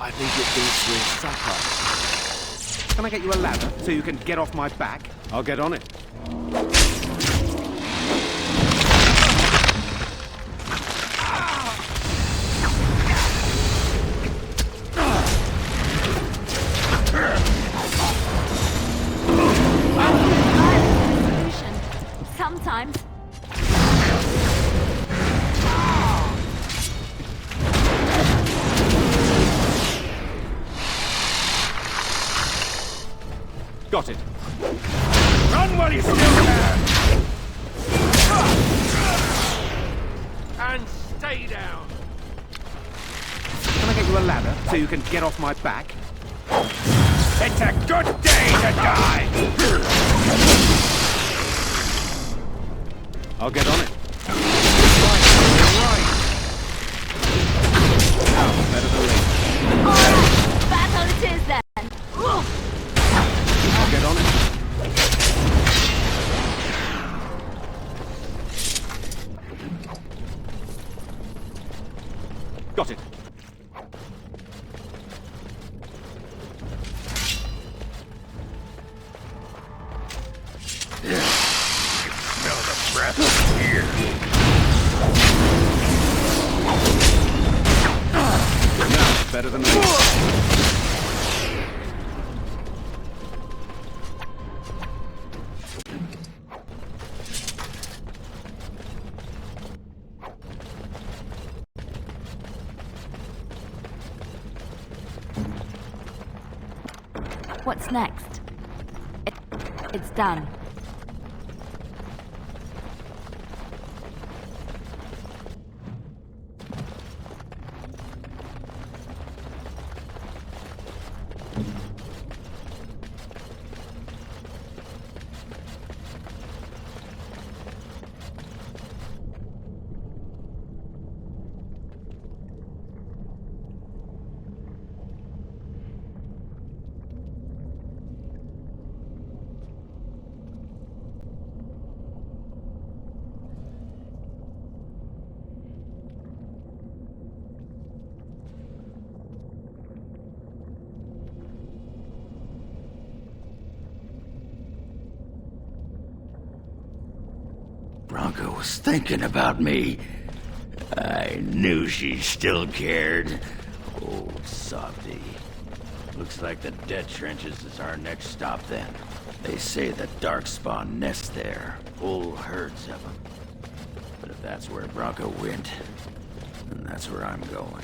I think it thinks we're supper. Can I get you a ladder so you can get off my back? I'll get on it. Sometimes. Got it. Run while you still can! And stay down! Can I get you a ladder so you can get off my back? It's a good day to die! I'll get on it. Right. Now, better than late. Alright, battle it is then. I'll get on it. Got it. Smell the breath of fear. Now, better than late. What's next? It's done. Branka was thinking about me. I knew she still cared. Oh, softy. Looks like the dead trenches is our next stop then. They say the Darkspawn nest there. Whole herds of them. But if that's where Branka went, then that's where I'm going.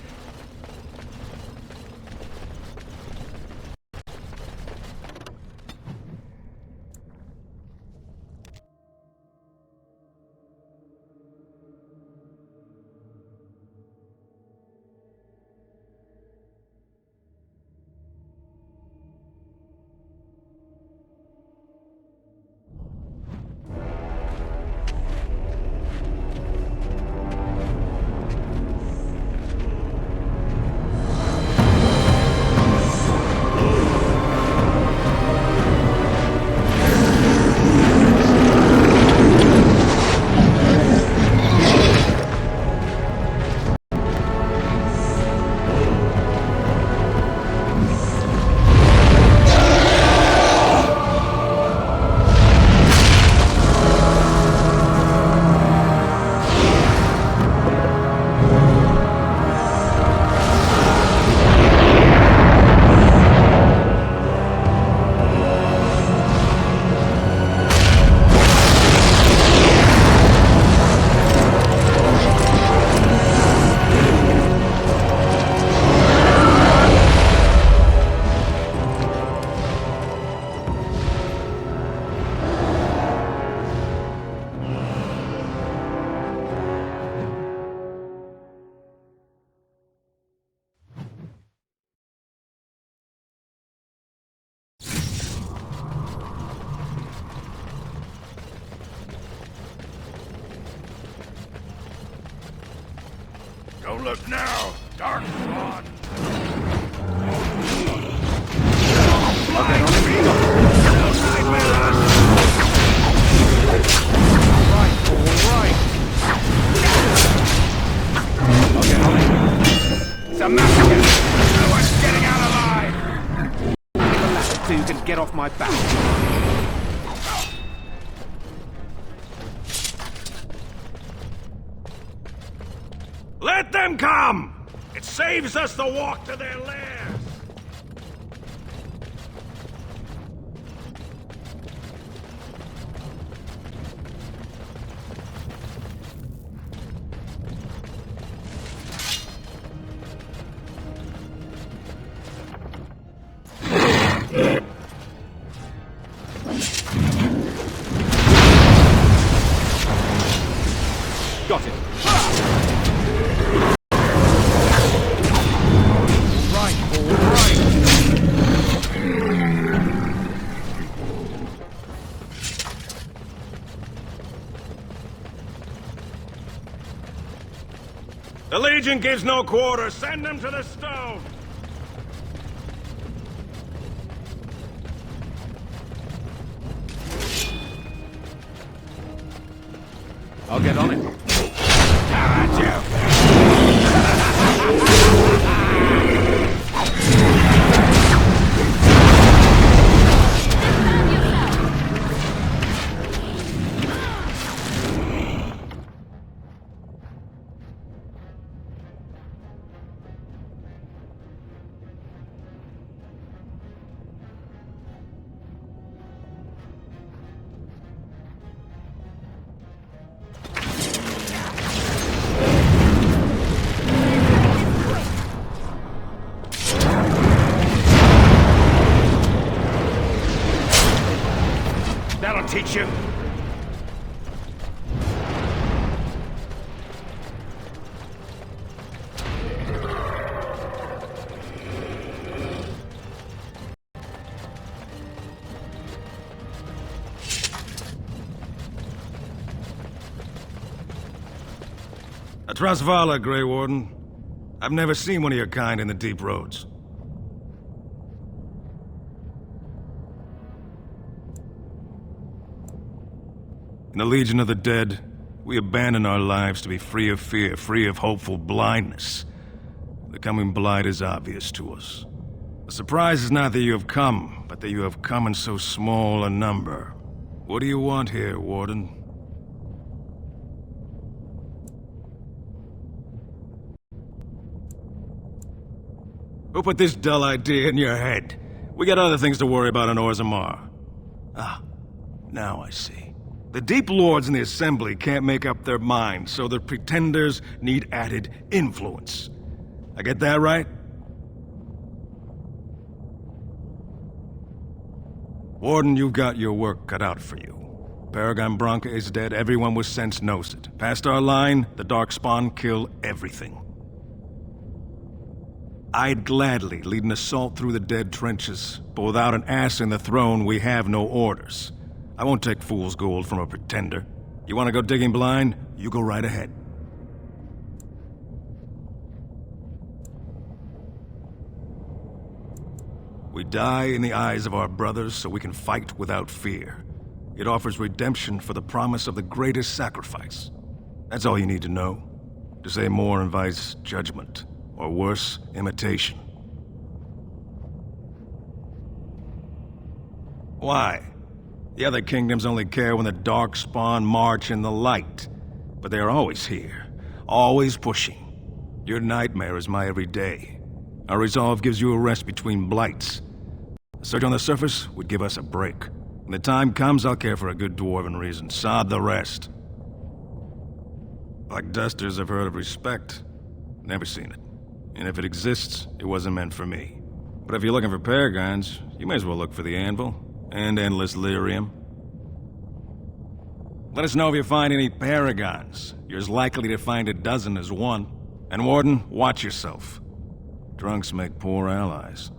Don't look now, Darkspawn! Flying beetle! No time with us! Alright. Okay. It's a massacre! No one's getting get off my back. Let them come! It saves us the walk to their lairs! Got it. Right, all right. The Legion gives no quarter. Send them to the stone! I'll get on it. That'll teach you. Trasvala, Grey Warden. I've never seen one of your kind in the deep roads. In the Legion of the Dead, we abandon our lives to be free of fear, free of hopeful blindness. The coming blight is obvious to us. The surprise is not that you have come, but that you have come in so small a number. What do you want here, Warden? Who put this dull idea in your head? We got other things to worry about in Orzammar. Ah, now I see. The Deep Lords in the Assembly can't make up their minds, so the Pretenders need added influence. I get that right? Warden, you've got your work cut out for you. Paragon Branca is dead, everyone with sense knows it. Past our line, the Darkspawn kill everything. I'd gladly lead an assault through the dead trenches, but without an ass in the throne, we have no orders. I won't take fool's gold from a pretender. You want to go digging blind? You go right ahead. We die in the eyes of our brothers so we can fight without fear. It offers redemption for the promise of the greatest sacrifice. That's all you need to know. To say more invites judgment. Or worse, imitation. Why? The other kingdoms only care when the Darkspawn march in the light. But they are always here, always pushing. Your nightmare is my everyday. Our resolve gives you a rest between blights. A search on the surface would give us a break. When the time comes, I'll care for a good dwarven reason. Sod the rest. Black Dusters have heard of respect. Never seen it. And if it exists, it wasn't meant for me. But if you're looking for paragons, you may as well look for the Anvil, and Endless Lyrium. Let us know if you find any paragons. You're as likely to find a dozen as one. And Warden, watch yourself. Drunks make poor allies.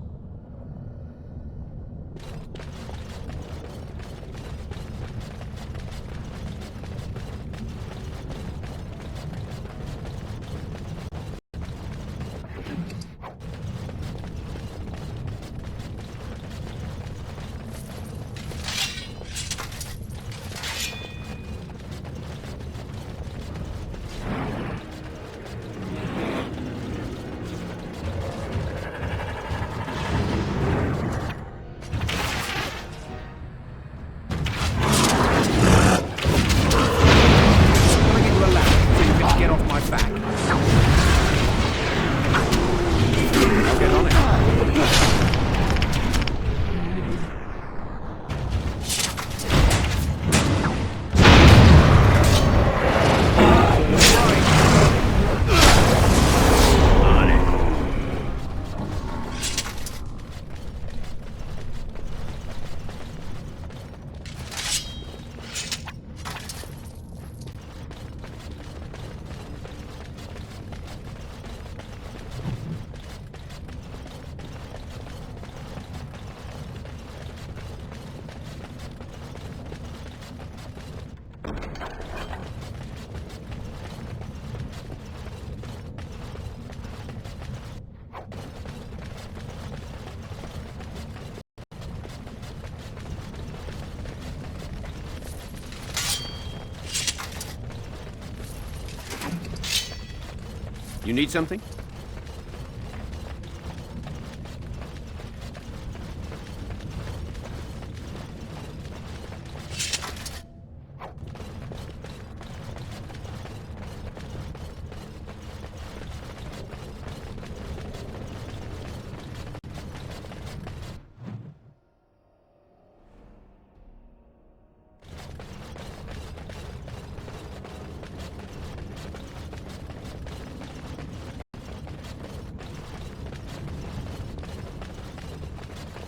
You need something?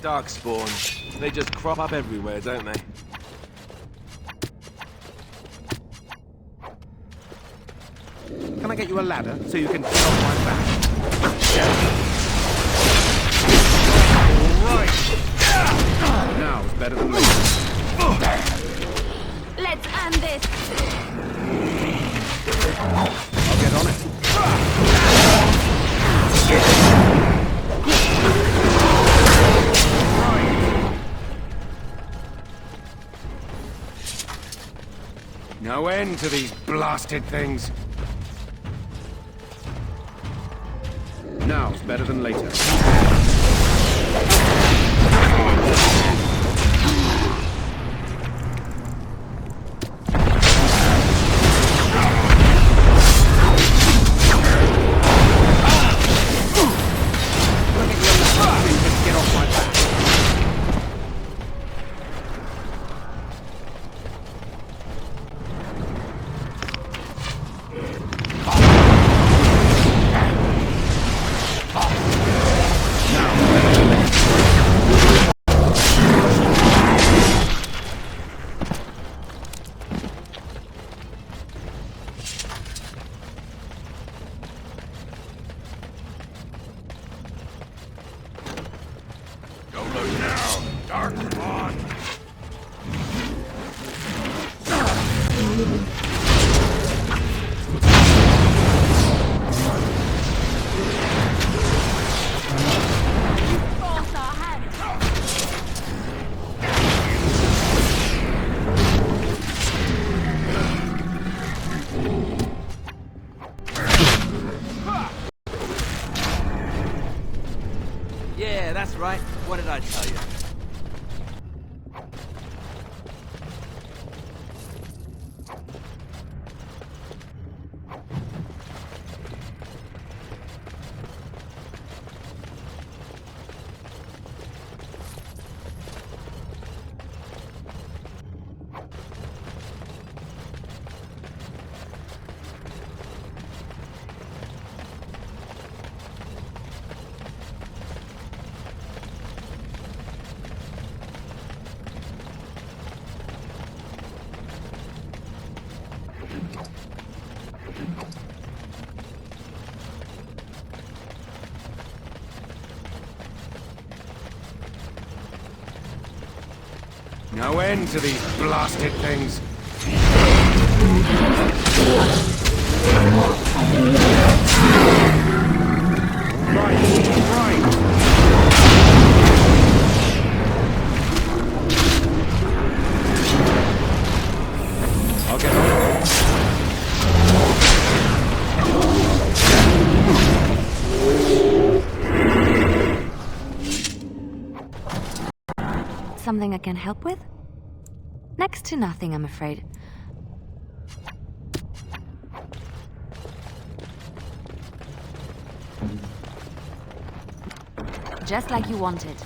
Darkspawn. They just crop up everywhere, don't they? Can I get you a ladder so you can get off my back? All right. Now it's better than later. Let's end this. I'll get on it. No end to these blasted things. Now's better than later. Get off my back. Go look now, Darkspawn! Force our hand. Yeah, that's right. What did I tell you? No end to these blasted things. Right. I'll get on it. Something I can help with? Next to nothing, I'm afraid. Just like you wanted.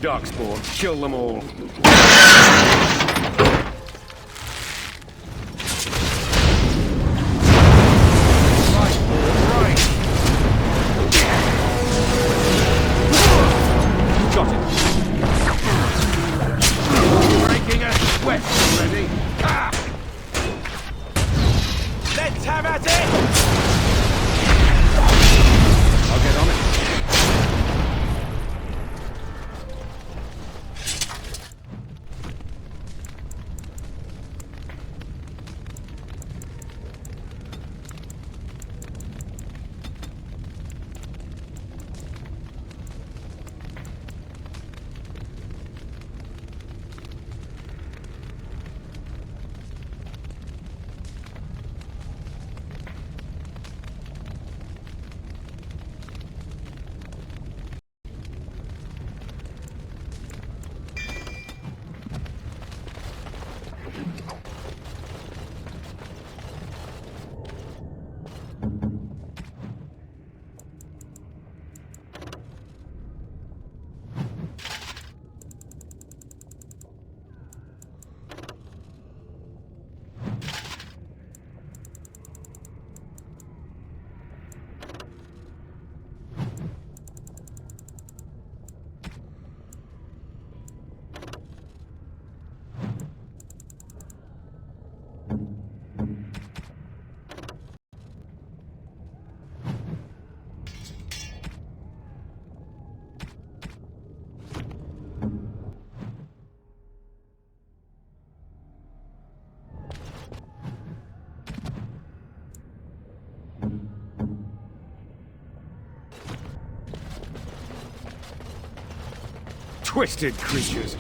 Darkspawn, kill them all. Let's have at it! I'll get on it. Twisted creatures.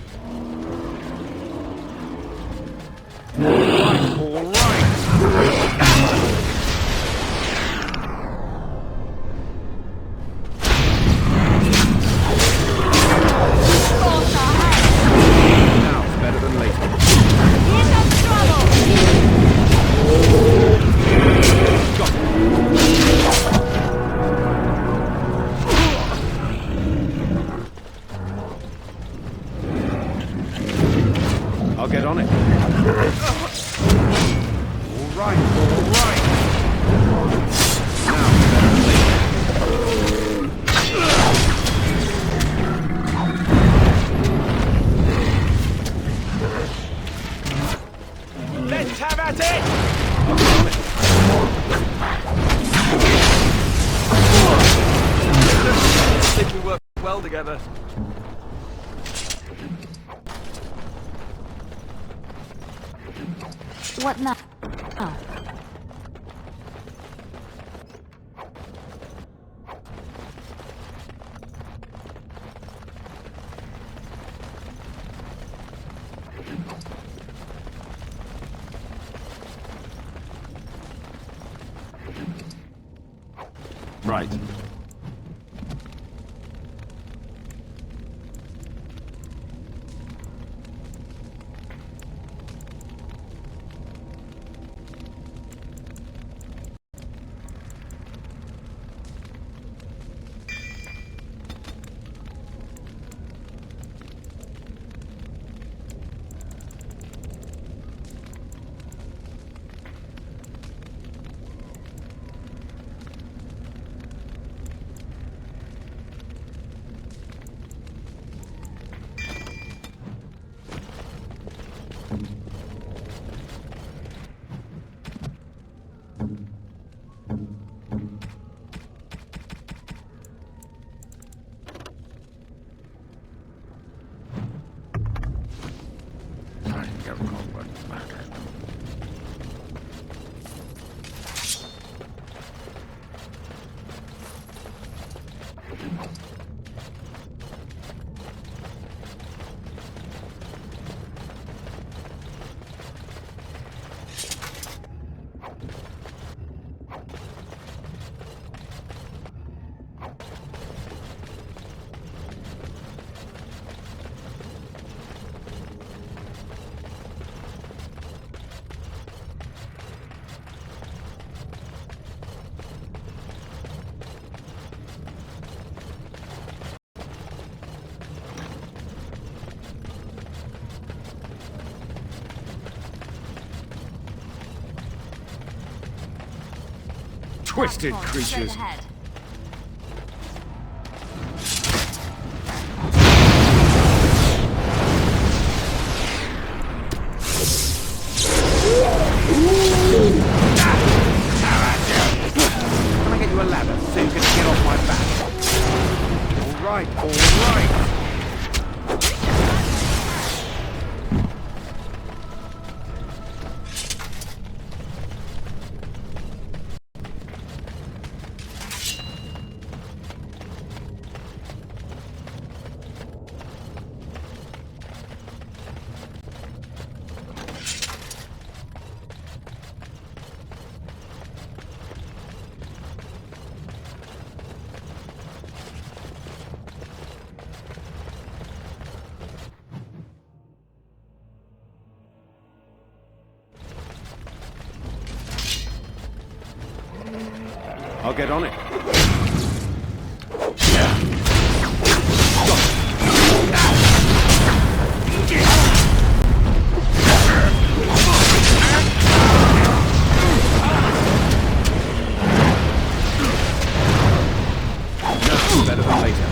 All right. Now it's better than later. Got it. I'll get on it. All right, all right. Now, better than later. Let's have at it! I'll get on it. I think we work well together. What now? Oh. Right. Twisted Platform straight creatures. ahead. Can I get you a ladder so you can get off my back? All right, all right. I'll get on it. No, better than later.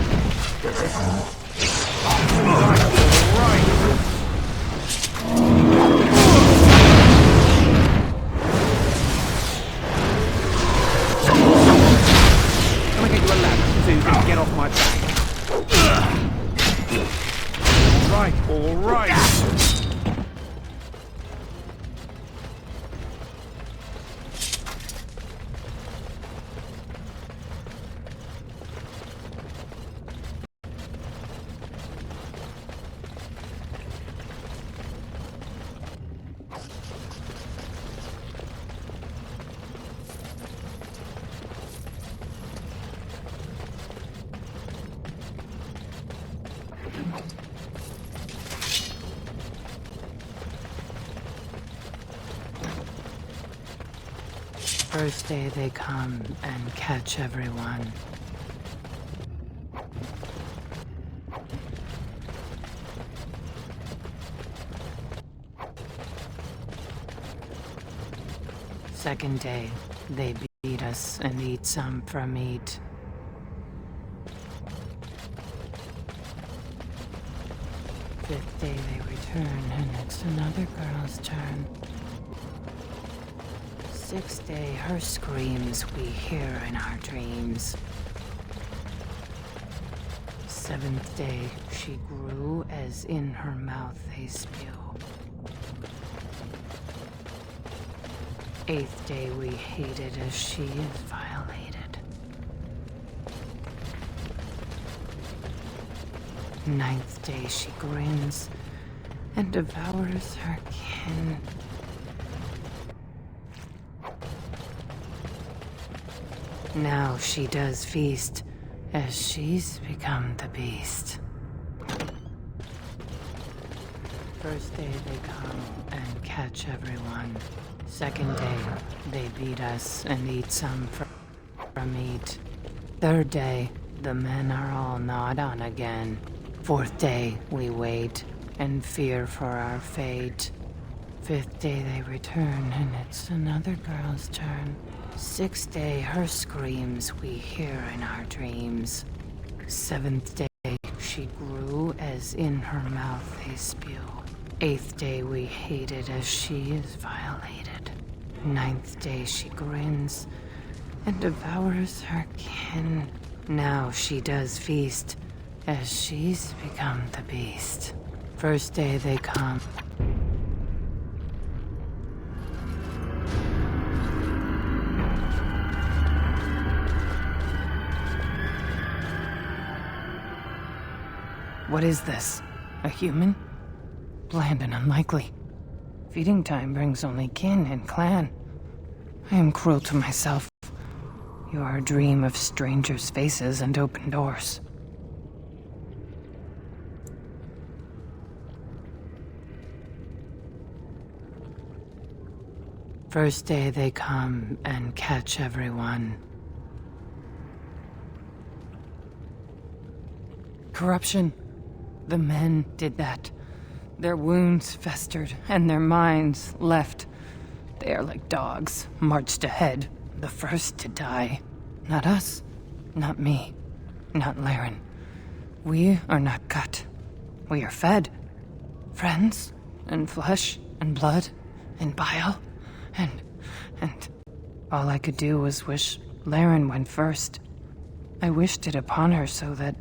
Can I get you a ladder so you can get off my back? All right. First day they come and catch everyone. Second day, they beat us and eat some from meat. Fifth day they return and it's another girl's turn. Sixth day, her screams we hear in our dreams. Seventh day, she grew as in her mouth they spew. Eighth day, we hated as she is violated. Ninth day, she grins and devours her kin. Now she does feast, as she's become the beast. First day they come and catch everyone. Second day, they beat us and eat some from meat. Third day, the men are all gnawed on again. Fourth day, we wait and fear for our fate. Fifth day they return and it's another girl's turn. Sixth day, her screams we hear in our dreams. Seventh day, she grew as in her mouth they spew. Eighth day, we hated as she is violated. Ninth day, she grins and devours her kin. Now she does feast, as she's become the beast. First day they come. What is this? A human? Bland and unlikely. Feeding time brings only kin and clan. I am cruel to myself. You are a dream of strangers' faces and open doors. First day they come and catch everyone. Corruption. The men did that. Their wounds festered, and their minds left. They are like dogs, marched ahead, The first to die. Not us. Not me. Not Laren. We are not cut. We are fed. Friends, and flesh, and blood, and bile, and all I could do was wish Laren went first. I wished it upon her so that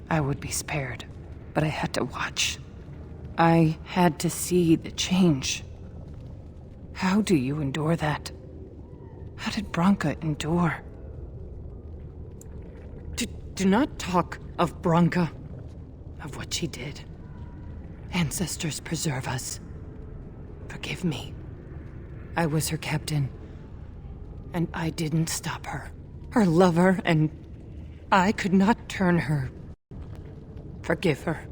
I would be spared, but I had to watch. I had to see the change. How do you endure that? How did Branka endure? Do not talk of Branka, of what she did. Ancestors preserve us. Forgive me. I was her captain, and I didn't stop her. Her lover, and I could not turn her. Forgive her.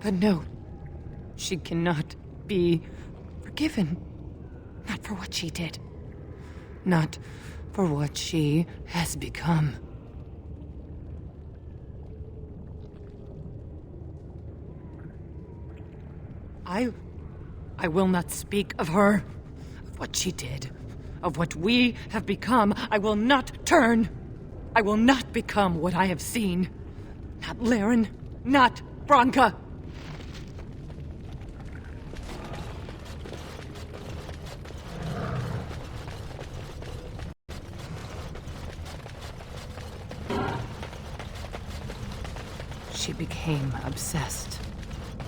But no, she cannot be forgiven. Not for what she did. Not for what she has become. I will not speak of her, of what she did, of what we have become. I will not turn. I will not become what I have seen. Not Laren, not Branka. She became obsessed.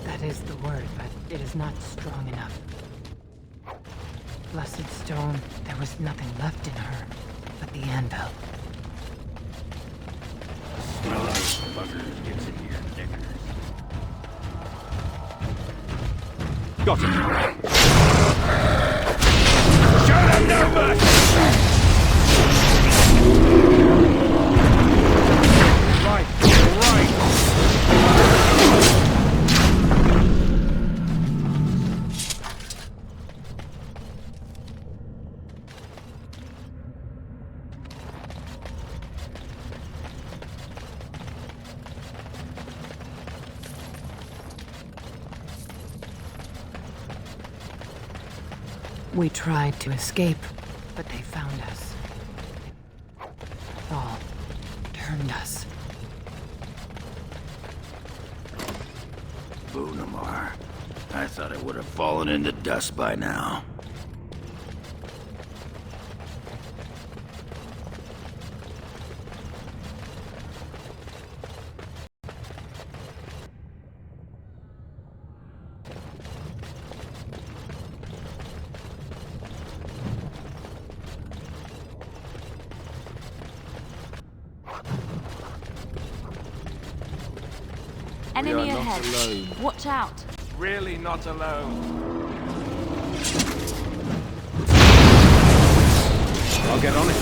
That is the word, but it is not strong enough. Blessed stone, there was nothing left in her but the anvil. Smell those fuckers gets in your knickers. Got it. Show them no mercy! Right, right. We tried to escape, but they found us. All turned us. Bunamar. I thought it would have fallen into dust by now. Enemy are not ahead. alone. Watch out. Really not alone. I'll get on it.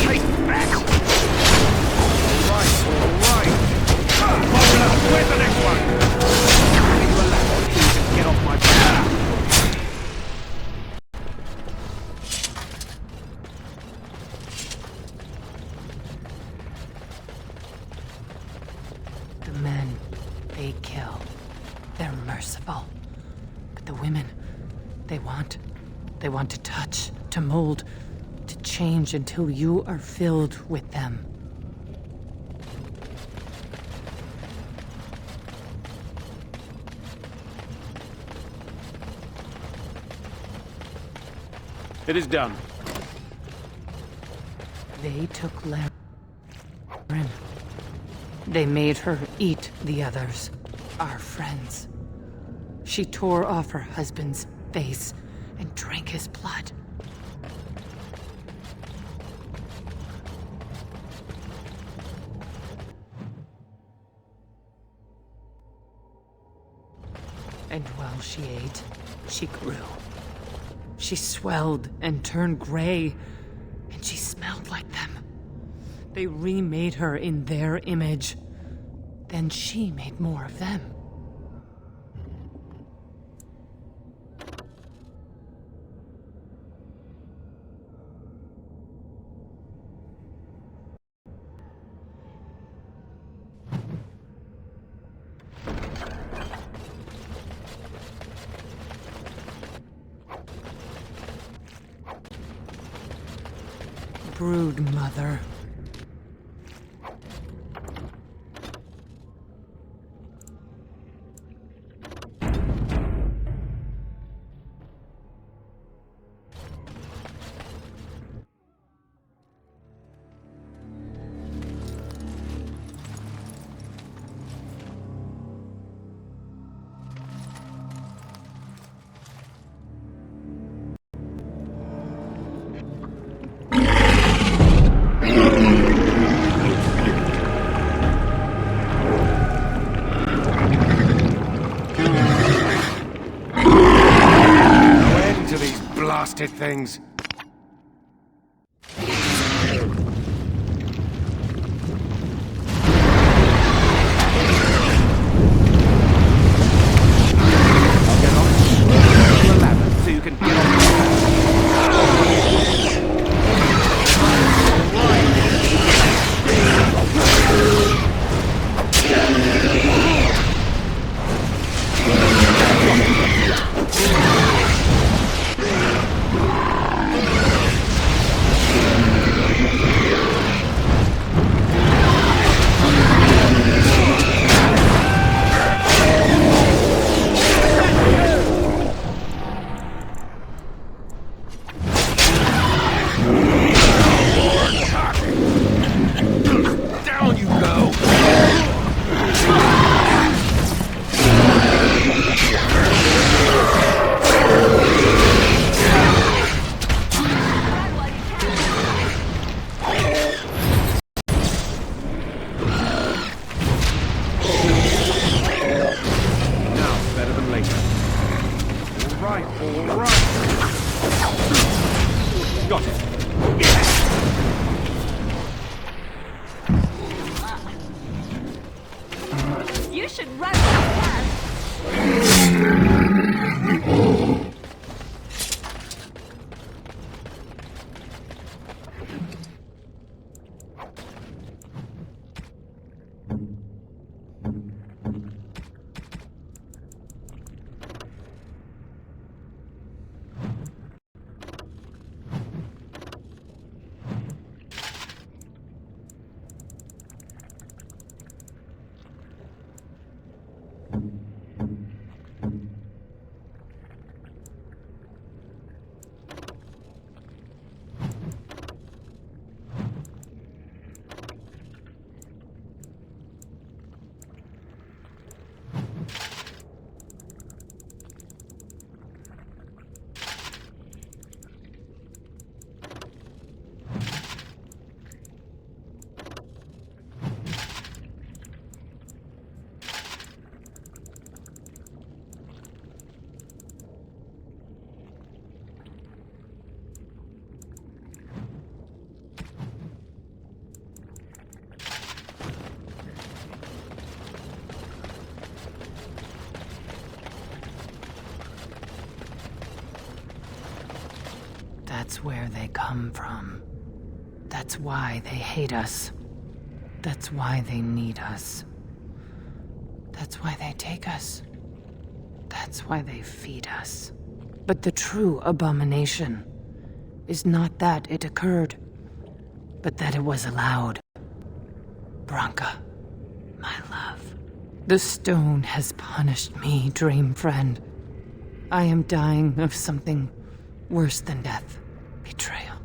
Take back! All right. Where's the next one? Relax, so you can get off my back. The men, they kill. They're merciful. But the women, they want to touch, to mold, to change until you are filled with them. It is done. They took Laren. They made her eat the others, our friends. She tore off her husband's face and drank his blood. And while she ate, she grew. She swelled and turned gray, and she smelled like them. They remade her in their image. Then she made more of them. brood mother. Blasted things. I'll get on the ladder so you can get on. Down you go! Now, better than later. All right, all right. Got it. You should run fast. That's where they come from. That's why they hate us. That's why they need us. That's why they take us. That's why they feed us. But the true abomination is not that it occurred, but that it was allowed. Branka, my love. The stone has punished me, dream friend. I am dying of something worse than death. Betrayal.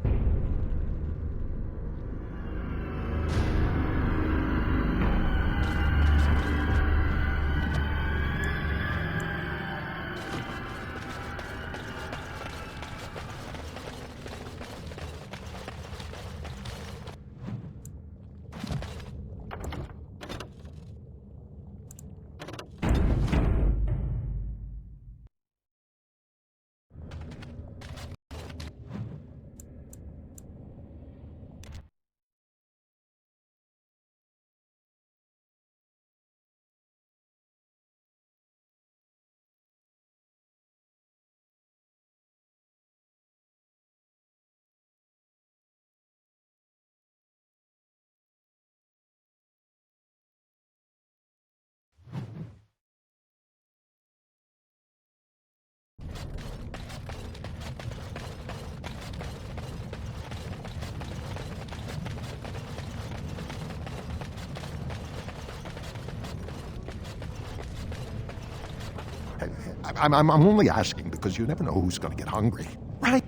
I'm only asking because you never know who's gonna get hungry, right?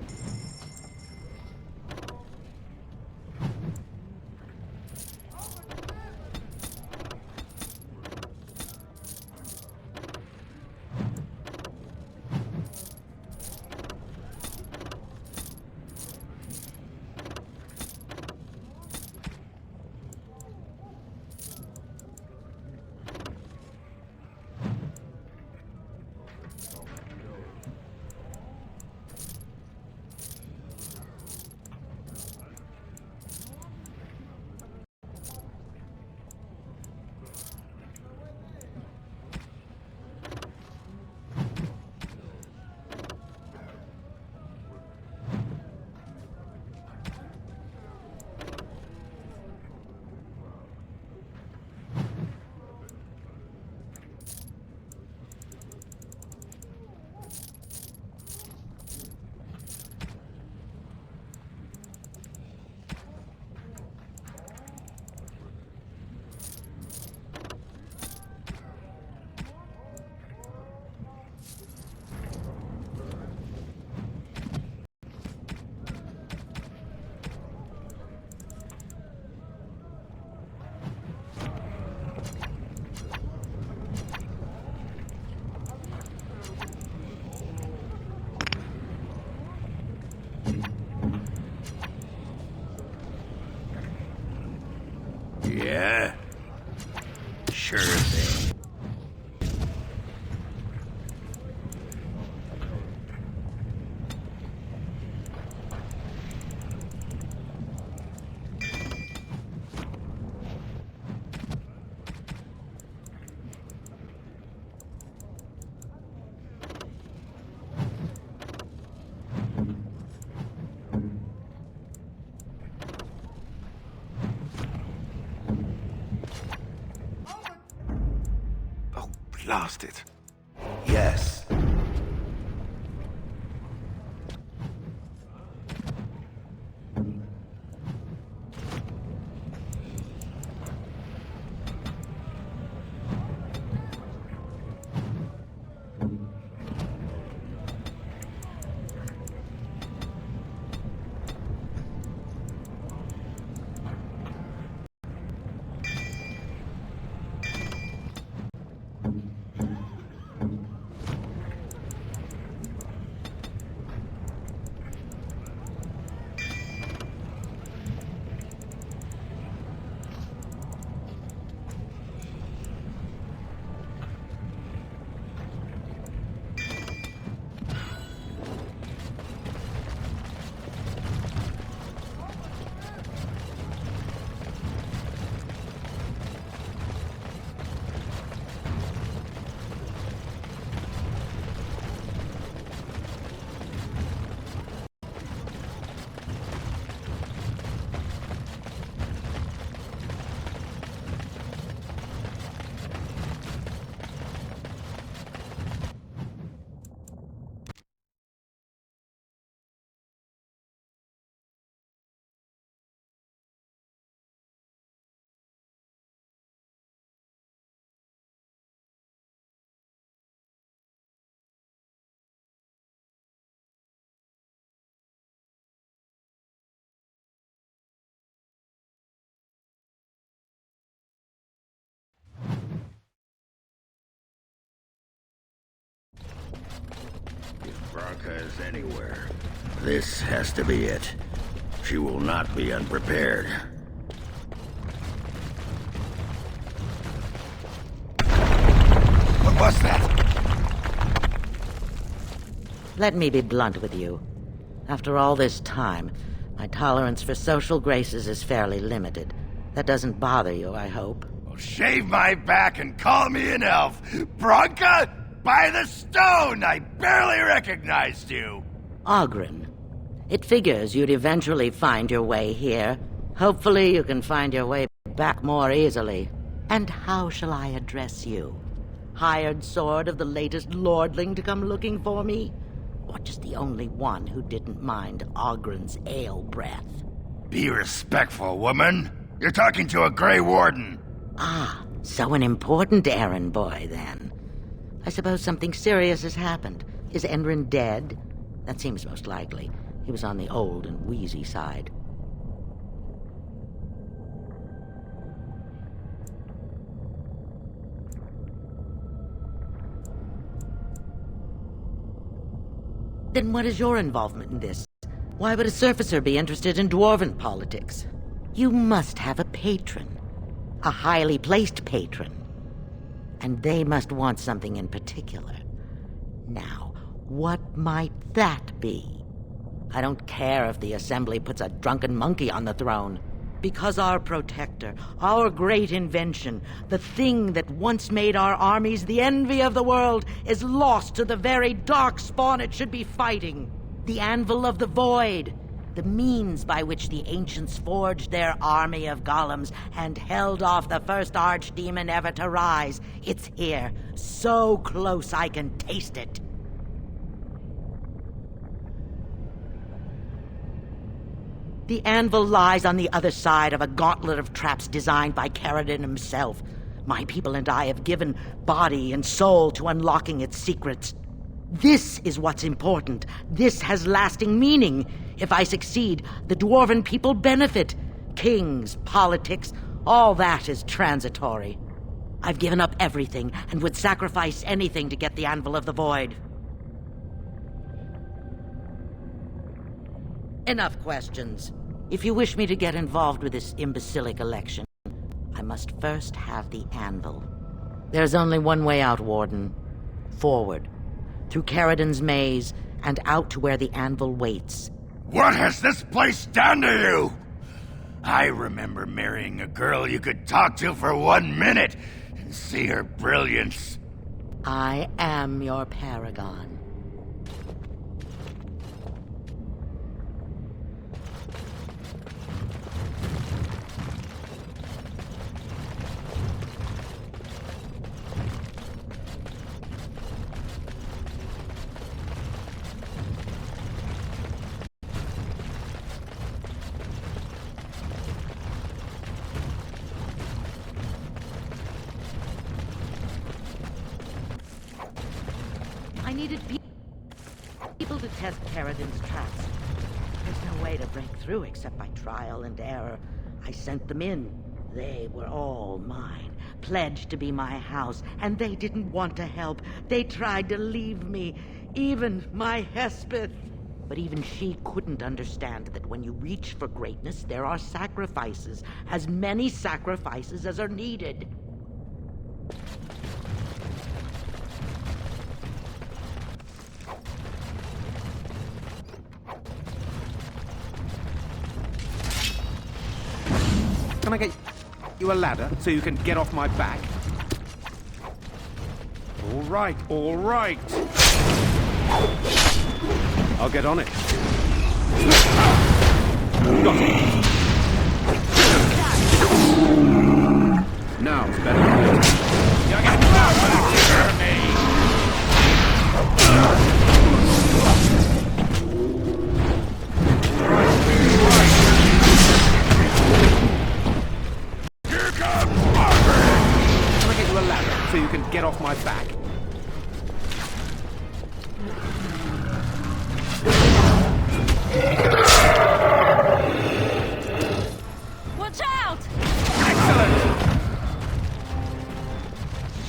Yeah? Sure thing. Oh, blast it. Yes. If Branka is anywhere, this has to be it. She will not be unprepared. What was that? Let me be blunt with you. After all this time, my tolerance for social graces is fairly limited. That doesn't bother you, I hope. Well, shave my back and call me an elf. Branka, by the stone! I barely recognized you. Oghren. It figures you'd eventually find your way here. Hopefully you can find your way back more easily. And how shall I address you? Hired sword of the latest lordling to come looking for me? Or just the only one who didn't mind Oghren's ale breath? Be respectful, woman. You're talking to a Grey Warden. Ah, so an important errand boy, then. I suppose something serious has happened. Is Enrin dead? That seems most likely. He was on the old and wheezy side. Then what is your involvement in this? Why would a surfacer be interested in dwarven politics? You must have a patron. A highly placed patron. And they must want something in particular. Now, what might that be? I don't care if the Assembly puts a drunken monkey on the throne. Because our protector, our great invention, the thing that once made our armies the envy of the world, is lost to the very darkspawn it should be fighting. The Anvil of the Void. The means by which the ancients forged their army of golems and held off the first archdemon ever to rise. It's here, so close I can taste it. The anvil lies on the other side of a gauntlet of traps designed by Caridin himself. My people and I have given body and soul to unlocking its secrets. This is what's important. This has lasting meaning. If I succeed, the dwarven people benefit. Kings, politics, all that is transitory. I've given up everything and would sacrifice anything to get the Anvil of the Void. Enough questions. If you wish me to get involved with this imbecilic election, I must first have the Anvil. There's only one way out, Warden. Forward. Through Caridin's maze, and out to where the Anvil waits. What has this place done to you? I remember marrying a girl you could talk to for 1 minute and see her brilliance. I am your paragon. I needed people to test Caridin's traps. There's no way to break through except by trial and error. I sent them in. They were all mine, pledged to be my house, and they didn't want to help. They tried to leave me, even my Hespeth. But even she couldn't understand that when you reach for greatness, there are sacrifices, as many sacrifices as are needed. Can I get you a ladder so you can get off my back? All right, all right. I'll get on it. Got it. Now it's better. You get back to me. So you can get off my back. Watch out! Excellent!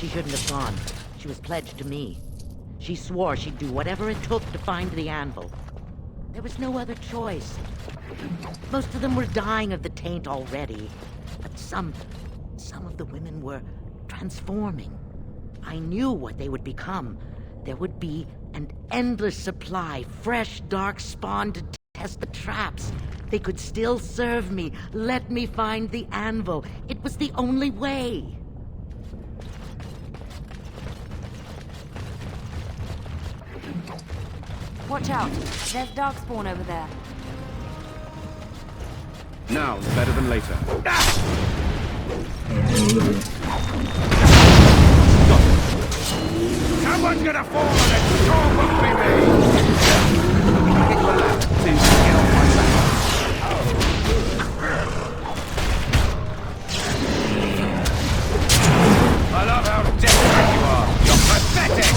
She shouldn't have gone. She was pledged to me. She swore she'd do whatever it took to find the Anvil. There was no other choice. Most of them were dying of the taint already, but some of the women were transforming. I knew what they would become. There would be an endless supply, fresh dark spawn to test the traps. They could still serve me, let me find the Anvil. It was the only way. Watch out. There's darkspawn over there. Now it's better than later. Someone's gonna fall and it sure won't be me! I'll get you a ladder so you can get off my back. I love how desperate you are. You're pathetic!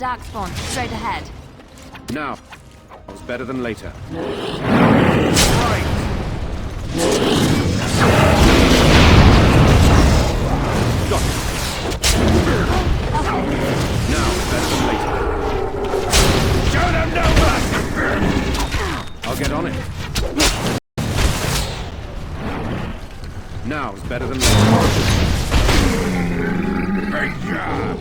Darkspawn, straight ahead. Now, was better than later. Right. Got it. Now, better than later. Show them no mercy! I'll get on it. Now is better than later. Great job!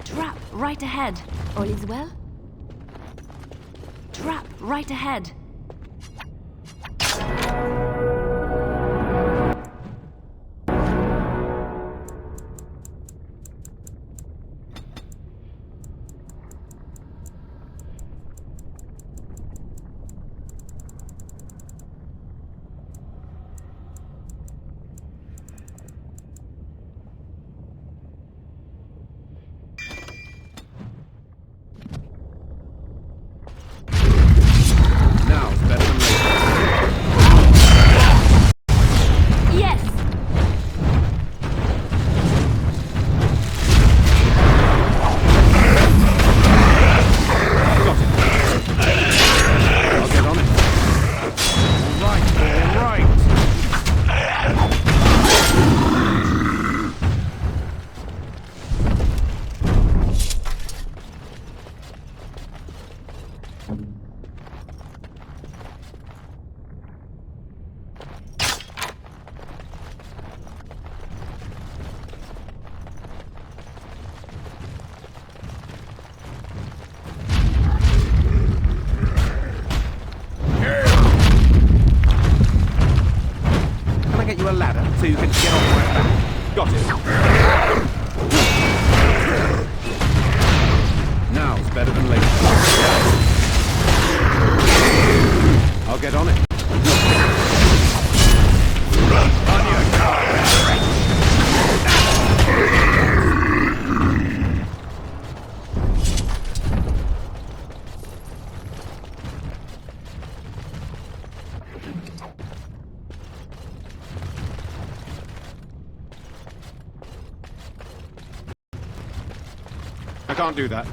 Trap right ahead. All is well? Trap right ahead. Now is better than later. Yes! Got it. I'll get on it. All right. Can I get you a ladder so you can get off my back? Got it. Now is better than later. I'll get on it. On your guard. I can't do that.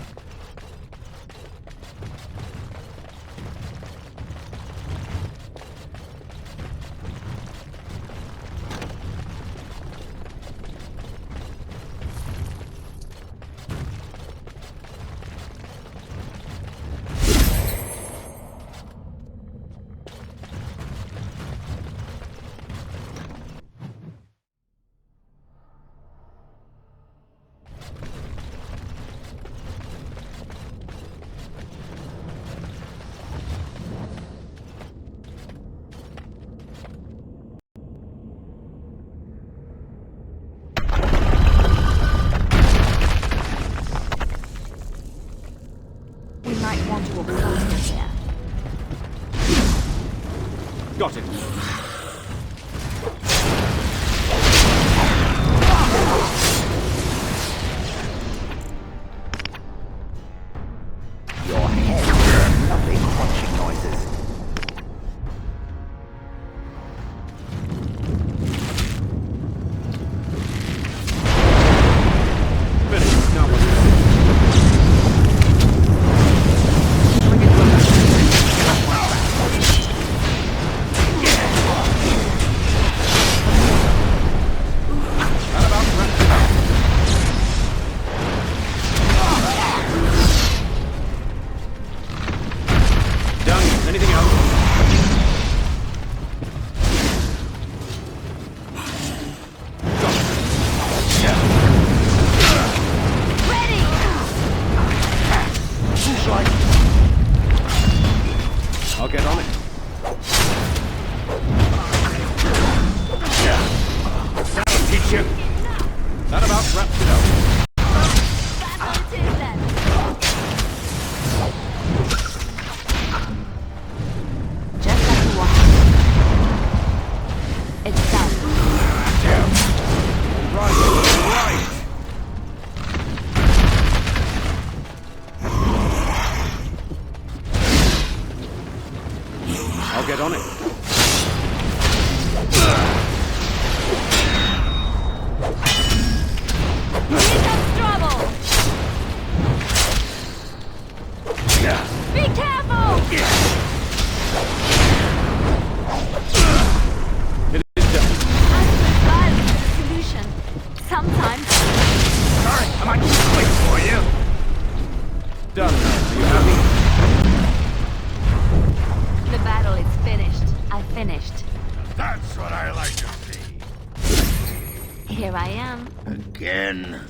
want to walk closer here. Got it. Your head. Lovely crunching noises. Finished. Now what? Done. Anything else? Ready! I'll get on it. That'll teach you. That about wraps it up. That's what it is then. Just like you wanted. It's done. Right. I'll get on it. Here comes trouble! Be careful! It is done. Absolute violence is a solution. Sometimes. Sorry, I might just wait for you. Done. Are you happy? The battle is finished. I finished. That's what I like to see. Here I am. Again.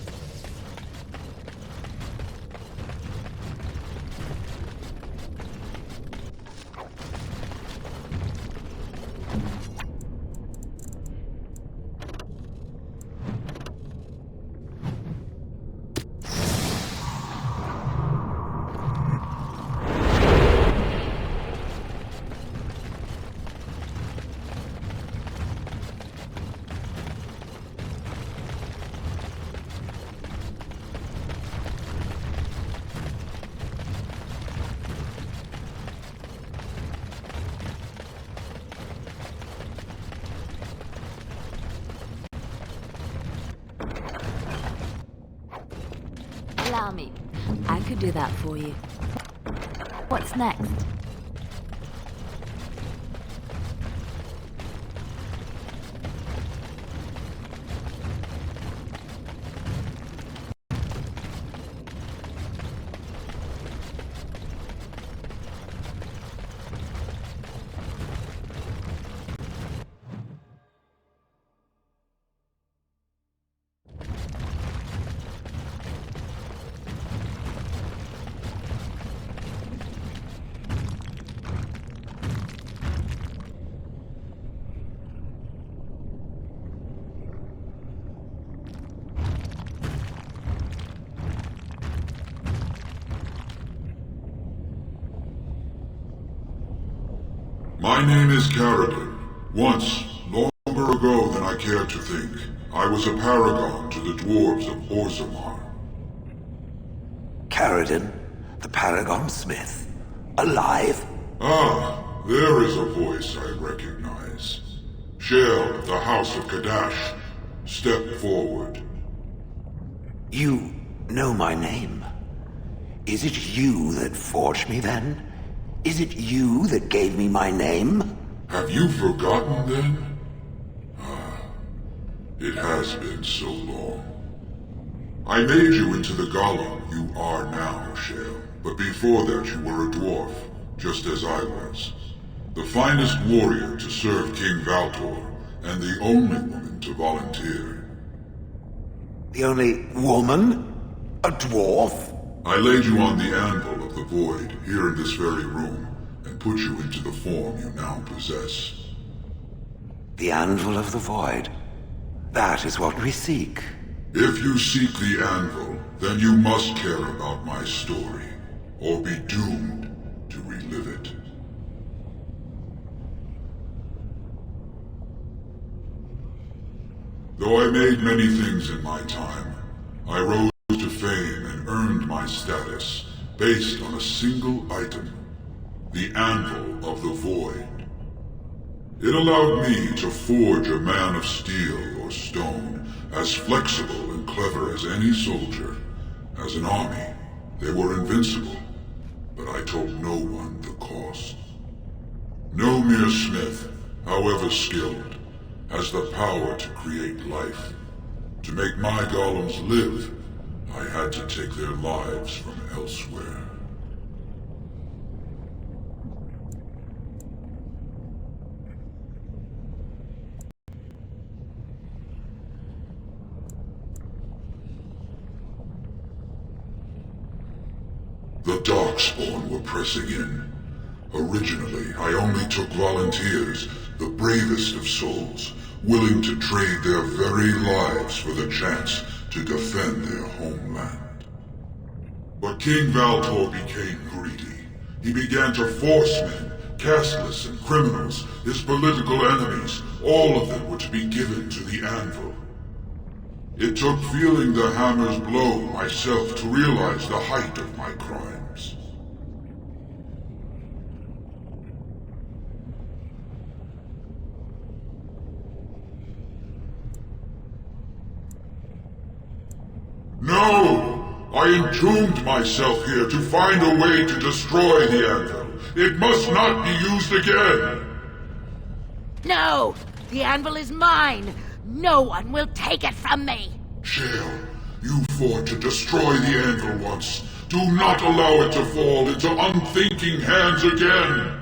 Allow me. I could do that for you. What's next? My name is Caridin. Once, longer ago than I care to think, I was a paragon to the dwarves of Orzammar. Caridin, the Paragon Smith. Alive? Ah, there is a voice I recognize. Shale of the House of Kadash. Step forward. You know my name. Is it you that forged me then? Is it you that gave me my name? Have you forgotten then? Ah, it has been so long. I made you into the golem you are now, Shale. But before that you were a dwarf, just as I was. The finest warrior to serve King Valtor, and the only woman to volunteer. The only woman? A dwarf? I laid you on the anvil of the void, here in this very room, and put you into the form you now possess. The anvil of the void. That is what we seek. If you seek the anvil, then you must care about my story, or be doomed Though I made many things in my time, I rose to fame and earned my status based on a single item, the Anvil of the Void. It allowed me to forge a man of steel or stone, as flexible and clever as any soldier. As an army, they were invincible, but I told no one the cost. No mere smith, however skilled, has the power to create life. To make my golems live, I had to take their lives from elsewhere. The Darkspawn were pressing in. Originally, I only took volunteers, the bravest of souls, willing to trade their very lives for the chance to defend their homeland. But King Valtor became greedy. He began to force men, casteless and criminals, his political enemies, all of them were to be given to the Anvil. It took feeling the hammer's blow myself to realize the height of my crimes. No! I entombed myself here to find a way to destroy the Anvil. It must not be used again! No! The Anvil is mine! No one will take it from me! Shale, you fought to destroy the Anvil once. Do not allow it to fall into unthinking hands again!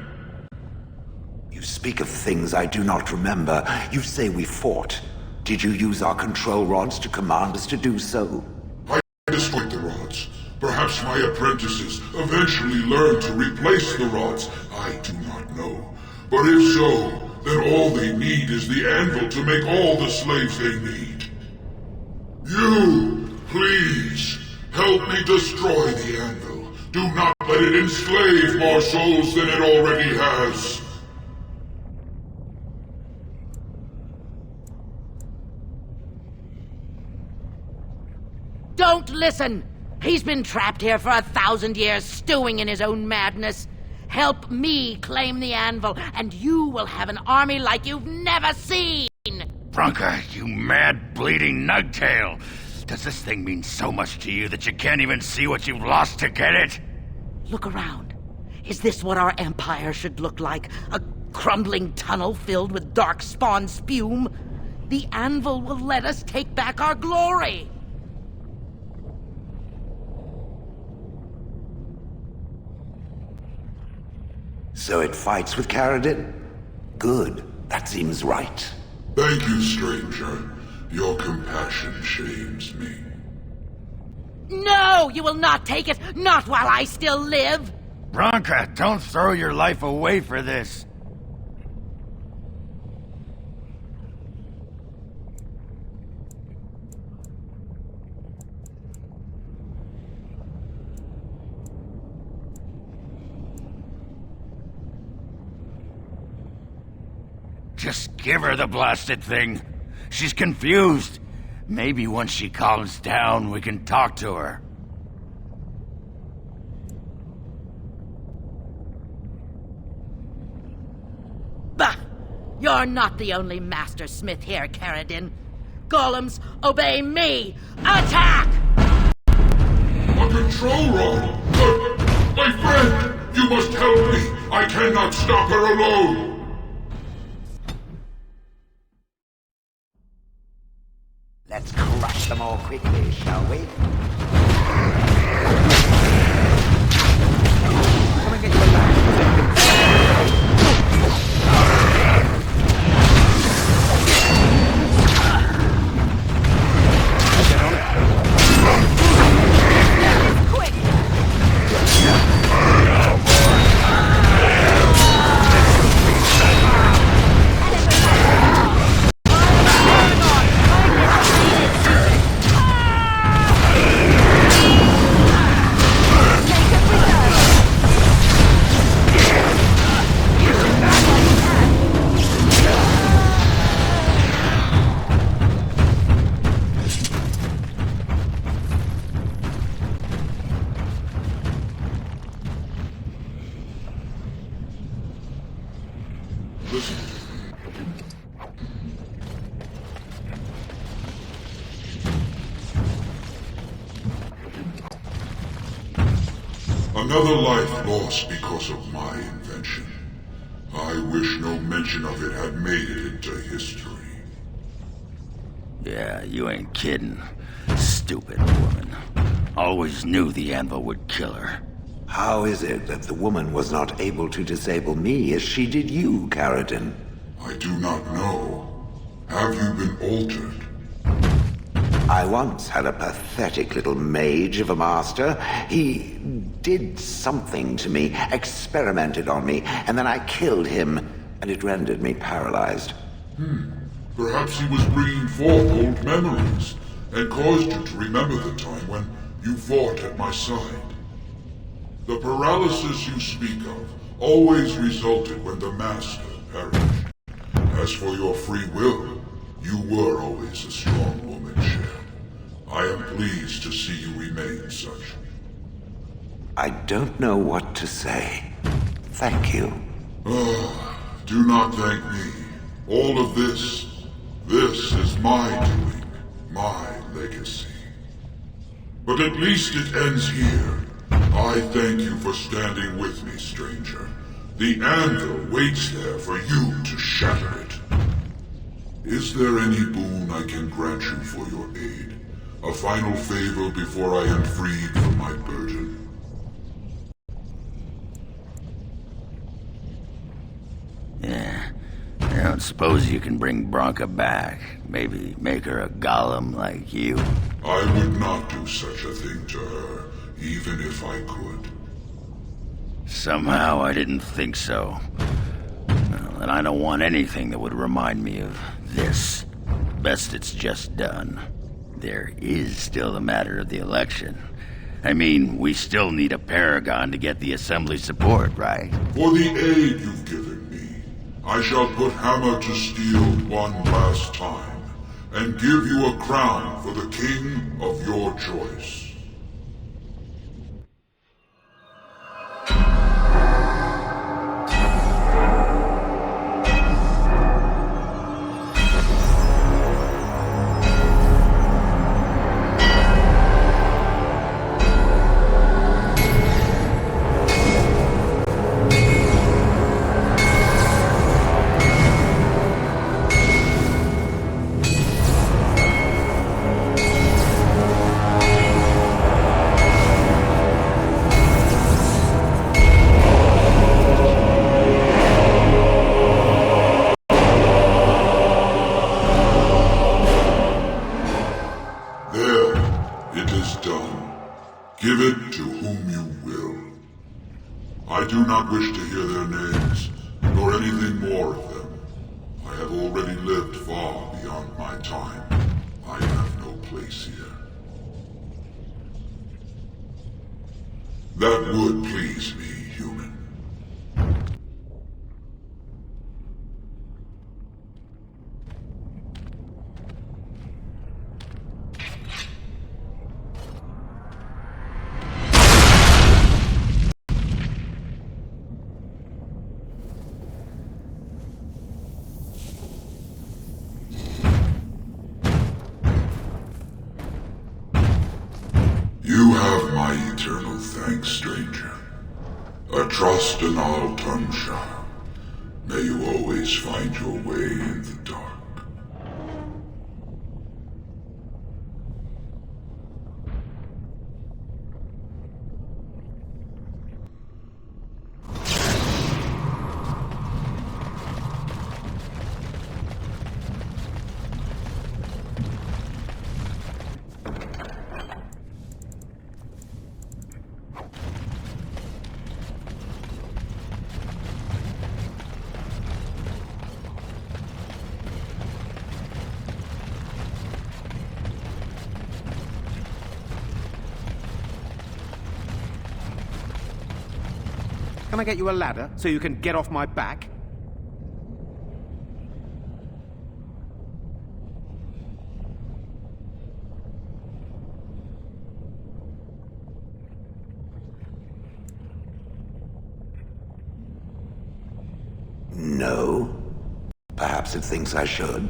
You speak of things I do not remember. You say we fought. Did you use our control rods to command us to do so? I destroyed the rods. Perhaps my apprentices eventually learned to replace the rods. I do not know. But if so, then all they need is the Anvil to make all the slaves they need. You, please, help me destroy the Anvil. Do not let it enslave more souls than it already has. Don't listen! He's been trapped here for 1,000 years, stewing in his own madness. Help me claim the Anvil, and you will have an army like you've never seen! Branka, you mad, bleeding nugtail! Does this thing mean so much to you that you can't even see what you've lost to get it? Look around. Is this what our empire should look like? A crumbling tunnel filled with darkspawn spume? The Anvil will let us take back our glory! So it fights with Caridin? Good. That seems right. Thank you, stranger. Your compassion shames me. No! You will not take it! Not while I still live! Branka, don't throw your life away for this. Just give her the blasted thing. She's confused. Maybe once she calms down, we can talk to her. Bah! You're not the only master smith here, Caridin. Golems, obey me! Attack! A control rod! But, my friend, you must help me! I cannot stop her alone! Let's crush them all quickly, shall we? Come and get your lad. Get on it. Quick! listen to me. Another life lost because of my invention. I wish no mention of it had made it into history. Yeah, you ain't kidding. Stupid woman. Always knew the anvil would kill her. How is it that the woman was not able to disable me as she did you, Caridin? I do not know. Have you been altered? I once had a pathetic little mage of a master. He did something to me, experimented on me, and then I killed him, and it rendered me paralyzed. Perhaps he was bringing forth old memories, and caused you to remember the time when you fought at my side. The paralysis you speak of always resulted when the Master perished. As for your free will, you were always a strong woman, Shale. I am pleased to see you remain such. I don't know what to say. Thank you. Do not thank me. All of this is my doing, my legacy. But at least it ends here. I thank you for standing with me, stranger. The anvil waits there for you to shatter it. Is there any boon I can grant you for your aid? A final favor before I am freed from my burden? Yeah. I don't suppose you can bring Bronca back. Maybe make her a golem like you. I would not do such a thing to her, even if I could. Somehow I didn't think so. Well, and I don't want anything that would remind me of this. Best it's just done. There is still the matter of the election. I mean, we still need a Paragon to get the Assembly support, right? For the aid you've given me, I shall put hammer to steel one last time, and give you a crown for the king of your choice. Give it to whom you will. I do not wish to hear their names, nor anything more of them. I have already lived far beyond my time. I have no place here. That would please me, human. You have my eternal thanks, stranger. A trust in all Tumsha. May you always find your way in the dark. Can I get you a ladder so you can get off my back? No. perhaps it thinks I should.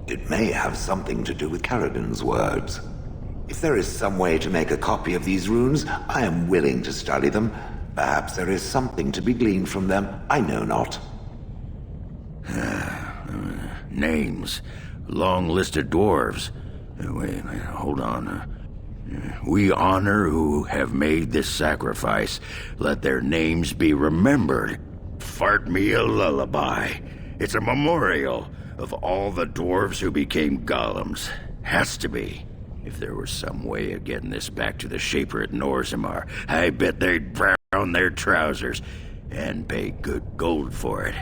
It may have something to do with Caridin's words. If there is some way to make a copy of these runes, I am willing to study them. Perhaps there is something to be gleaned from them. I know not. Names. Long list of dwarves. Wait, hold on. We honor who have made this sacrifice. Let their names be remembered. Fart me a lullaby. It's a memorial of all the dwarves who became golems. Has to be. If there was some way of getting this back to the Shaper at Norzimar, I bet they'd brown their trousers and pay good gold for it.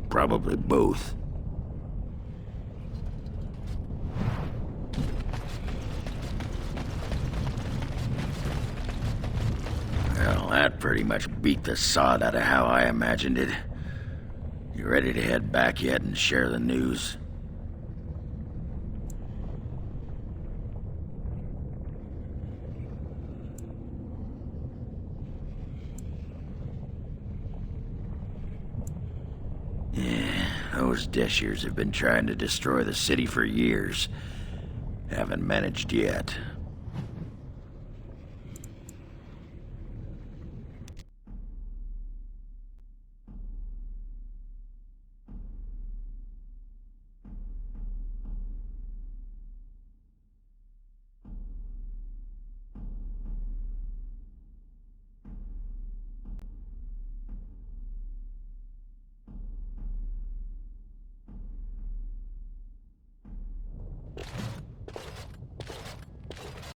Probably both. Well, that pretty much beat the sod out of how I imagined it. You ready to head back yet and share the news? Those Deshirs have been trying to destroy the city for years. Haven't managed yet.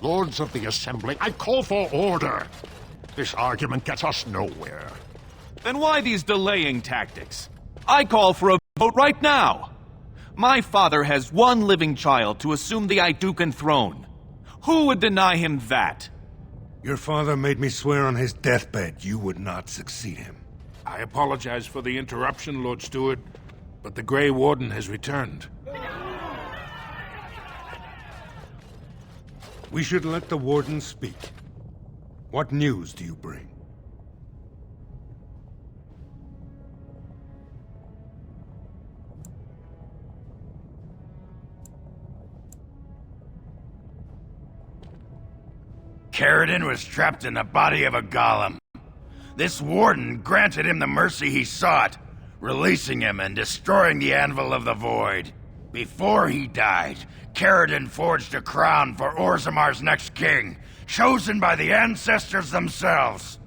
Lords of the Assembly, I call for order. This argument gets us nowhere. Then why these delaying tactics? I call for a vote right now. My father has one living child to assume the Idukan throne. Who would deny him that? Your father made me swear on his deathbed you would not succeed him. I apologize for the interruption, Lord Stewart, but the Grey Warden has returned. We should let the Warden speak. What news do you bring? Caridin was trapped in the body of a golem. This Warden granted him the mercy he sought, releasing him and destroying the Anvil of the Void. Before he died, Caridin forged a crown for Orzamar's next king, chosen by the ancestors themselves.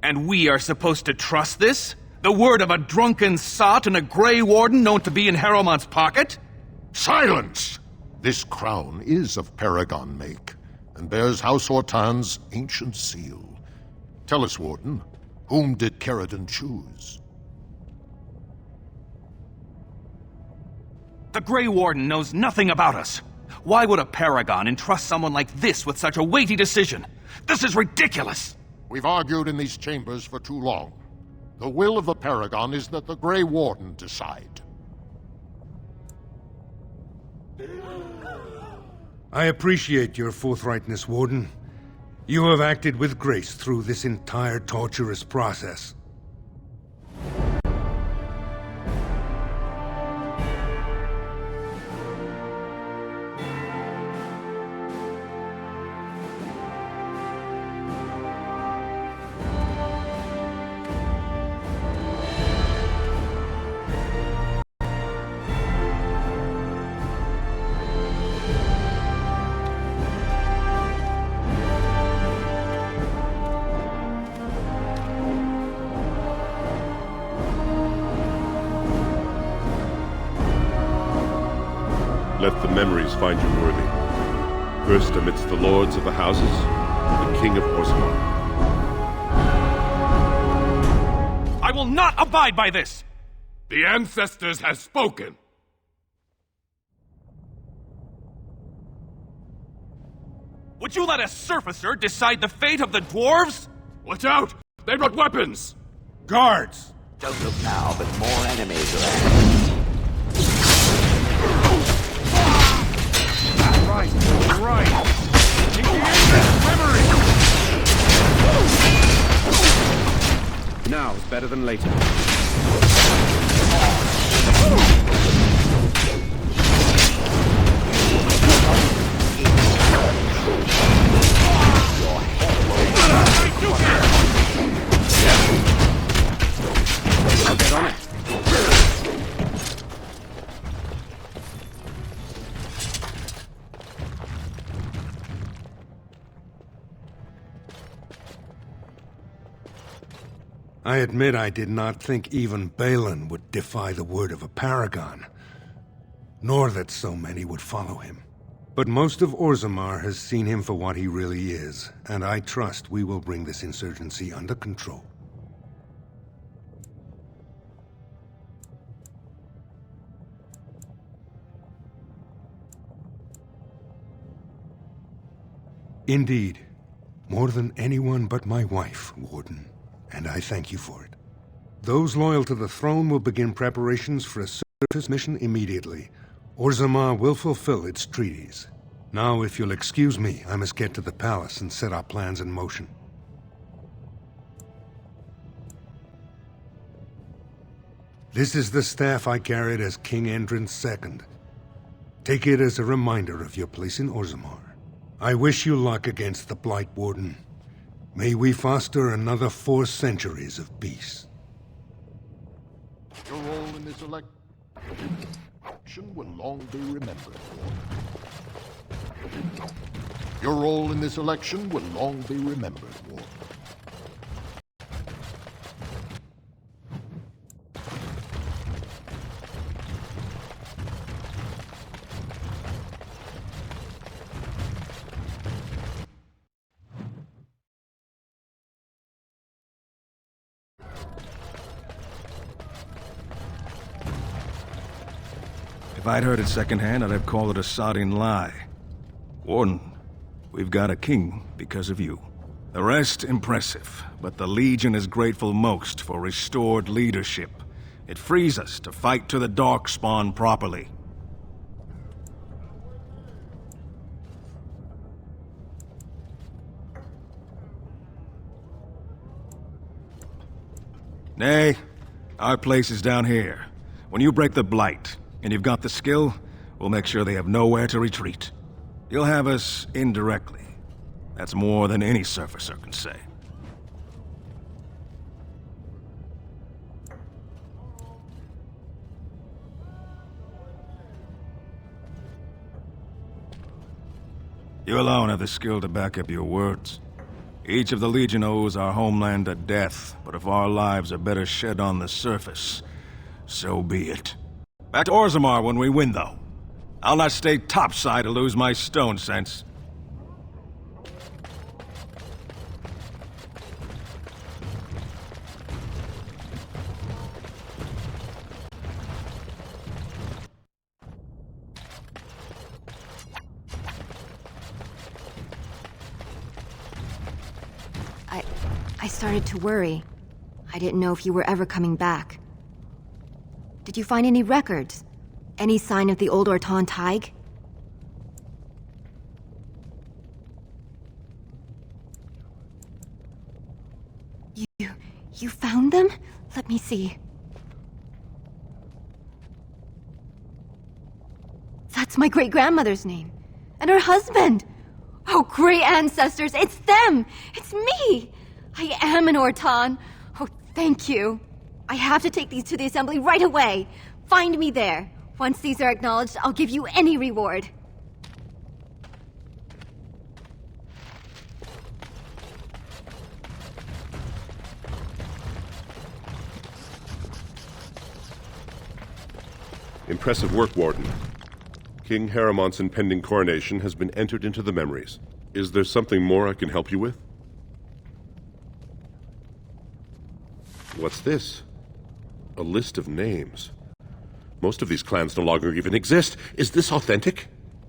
And we are supposed to trust this? The word of a drunken sot and a Grey Warden known to be in Harrowmont's pocket? Silence! This crown is of Paragon make, and bears House Hortan's ancient seal. Tell us, Warden, whom did Caridin choose? The Grey Warden knows nothing about us. Why would a Paragon entrust someone like this with such a weighty decision? This is ridiculous! We've argued in these chambers for too long. The will of the Paragon is that the Grey Warden decide. I appreciate your forthrightness, Warden. You have acted with grace through this entire torturous process. Let the memories find you worthy. First amidst the lords of the houses, the King of Orzammar. I will not abide by this! The ancestors have spoken. Would you let a surfacer decide the fate of the dwarves? Watch out! They've got weapons! Guards! Don't look now, but more enemies are ahead. Right, right. Memory. Now is better than later. I'll get on it. I admit I did not think even Balin would defy the word of a paragon, nor that so many would follow him. But most of Orzammar has seen him for what he really is, and I trust we will bring this insurgency under control. Indeed, more than anyone but my wife, Warden. And I thank you for it. Those loyal to the throne will begin preparations for a surface mission immediately. Orzammar will fulfill its treaties. Now, if you'll excuse me, I must get to the palace and set our plans in motion. This is the staff I carried as King Endrin II. Take it as a reminder of your place in Orzammar. I wish you luck against the Blight Warden. May we foster another 4 centuries of peace. Your role in this election will long be remembered. Your role in this election will long be remembered, Warden. If I'd heard it secondhand, I'd have called it a sodding lie. Warden, we've got a king because of you. The rest, impressive, but the Legion is grateful most for restored leadership. It frees us to fight to the Darkspawn properly. Nay, our place is down here. When you break the Blight, and you've got the skill, we'll make sure they have nowhere to retreat. You'll have us indirectly. That's more than any surfacer can say. You alone have the skill to back up your words. Each of the Legion owes our homeland a death, but if our lives are better shed on the surface, so be it. Back to Orzammar when we win, though. I'll not stay topside to lose my stone sense. I started to worry. I didn't know if you were ever coming back. Did you find any records? Any sign of the old Ortan Thaig? You found them? Let me see. That's my great-grandmother's name. And her husband! Oh, great ancestors, it's them! It's me! I am an Ortan. Oh, thank you. I have to take these to the Assembly right away. Find me there. Once these are acknowledged, I'll give you any reward. Impressive work, Warden. King Haramont's impending coronation has been entered into the memories. Is there something more I can help you with? What's this? A list of names. Most of these clans no longer even exist. Is this authentic?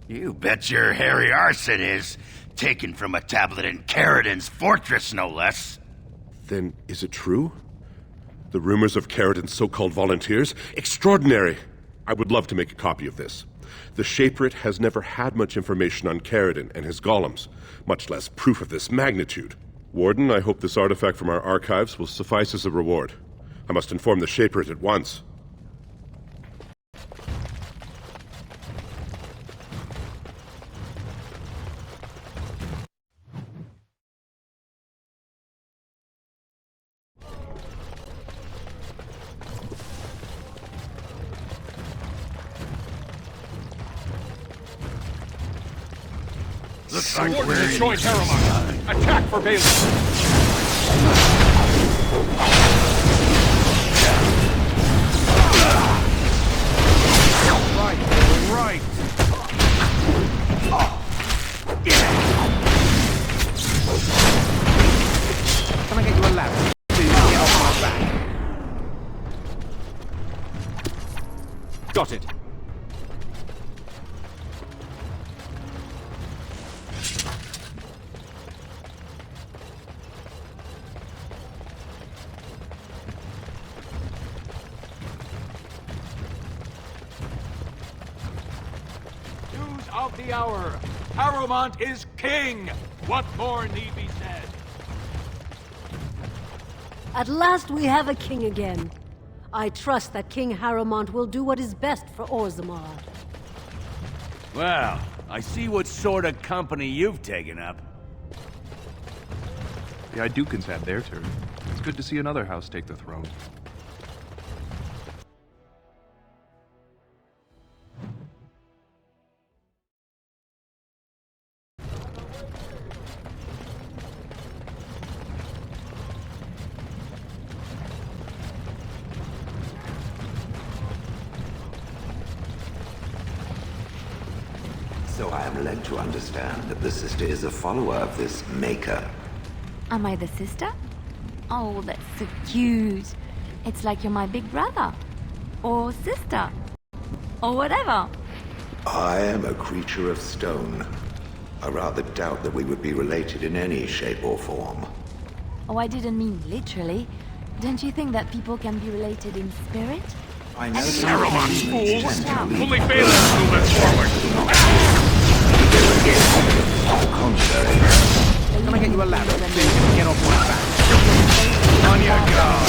You bet your hairy arson is. Taken from a tablet in Caridin's fortress, no less. Then is it true? The rumors of Caridin's so-called volunteers? Extraordinary! I would love to make a copy of this. The Shaperate has never had much information on Caridin and his golems, much less proof of this magnitude. Warden, I hope this artifact from our archives will suffice as a reward. I must inform the Shaperate at once. Looks like we're destroyed Harriman. Attack for Bailey. Right. Can I get you a ladder? Please get off my back. Got it. Of the hour. Harrowmont is king. What more need be said? At last we have a king again. I trust that King Harrowmont will do what is best for Orzammar. Well, I see what sort of company you've taken up. The Idukans had their turn. It's good to see another house take the throne. So I am led to understand that the sister is a follower of this Maker. Am I the sister? Oh, that's so cute. It's like you're my big brother. Or sister. Or whatever. I am a creature of stone. I rather doubt that we would be related in any shape or form. Oh, I didn't mean literally. Don't you think that people can be related in spirit? I know Saruman, fools! Only Balin move us forward! Can I get you a ladder? Please get off my back. On your guard!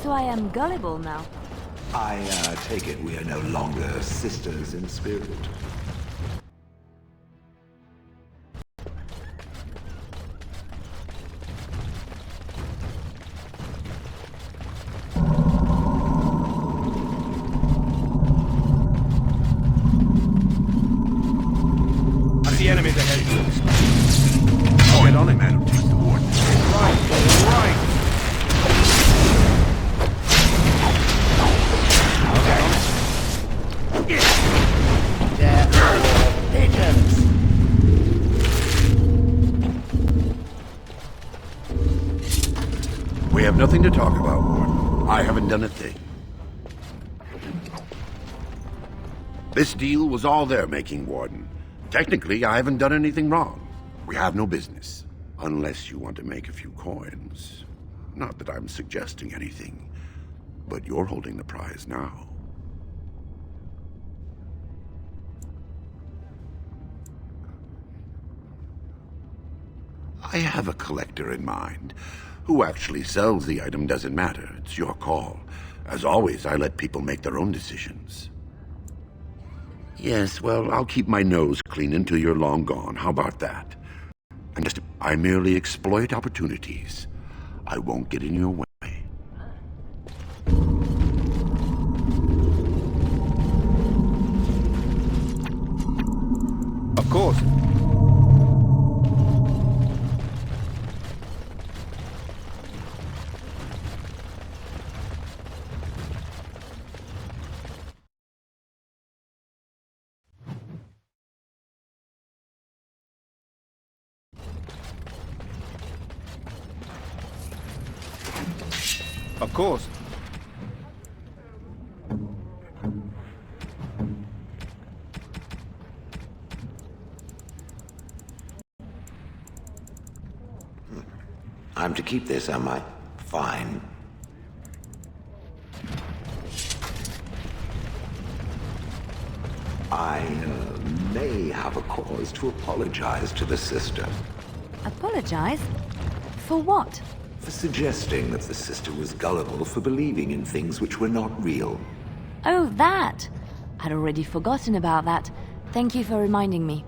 So I am gullible now. I take it we are no longer sisters in spirit. The enemies ahead. Oh, get on it, man. Take the warden. Right. Okay. They're all pigeons. We have nothing to talk about, Warden. I haven't done a thing. This deal was all their making, Warden. Technically, I haven't done anything wrong. We have no business. Unless you want to make a few coins. Not that I'm suggesting anything, but you're holding the prize now. I have a collector in mind. Who actually sells the item doesn't matter. It's your call. As always, I let people make their own decisions. Yes, well, I'll keep my nose clean until you're long gone. How about that? I merely exploit opportunities. I won't get in your way. Of course. Of course. I'm to keep this, am I? Fine. I may have a cause to apologize to the sister. Apologize? For what? For suggesting that the sister was gullible for believing in things which were not real. Oh, that! I'd already forgotten about that. Thank you for reminding me.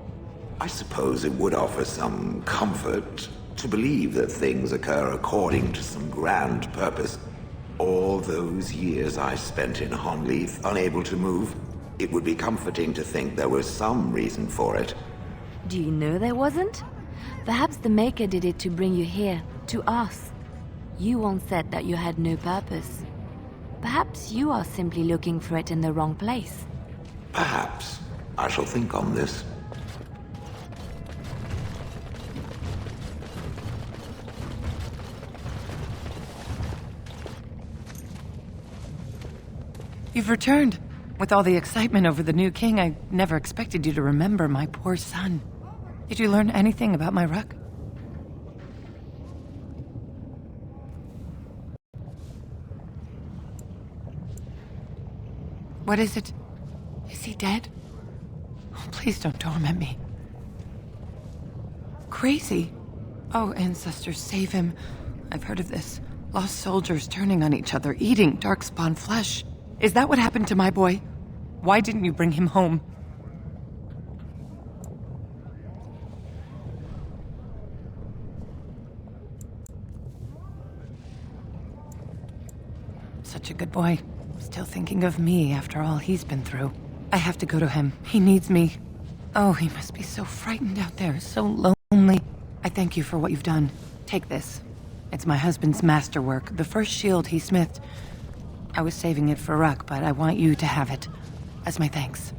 I suppose it would offer some comfort to believe that things occur according to some grand purpose. All those years I spent in Honleith, unable to move, It would be comforting to think there was some reason for it. Do you know there wasn't? Perhaps the Maker did it to bring you here, to us. You once said that you had no purpose. Perhaps you are simply looking for it in the wrong place. Perhaps. I shall think on this. You've returned. With all the excitement over the new king, I never expected you to remember my poor son. Did you learn anything about my Rook? What is it? Is he dead? Oh, please don't torment me. Crazy. Oh, ancestors, save him. I've heard of this. Lost soldiers turning on each other, eating darkspawn flesh. Is that what happened to my boy? Why didn't you bring him home? Such a good boy. Still thinking of me after all he's been through. I have to go to him. He needs me. Oh, he must be so frightened out there, so lonely. I thank you for what you've done. Take this. It's my husband's masterwork, the first shield he smithed. I was saving it for Ruck, but I want you to have it. As my thanks.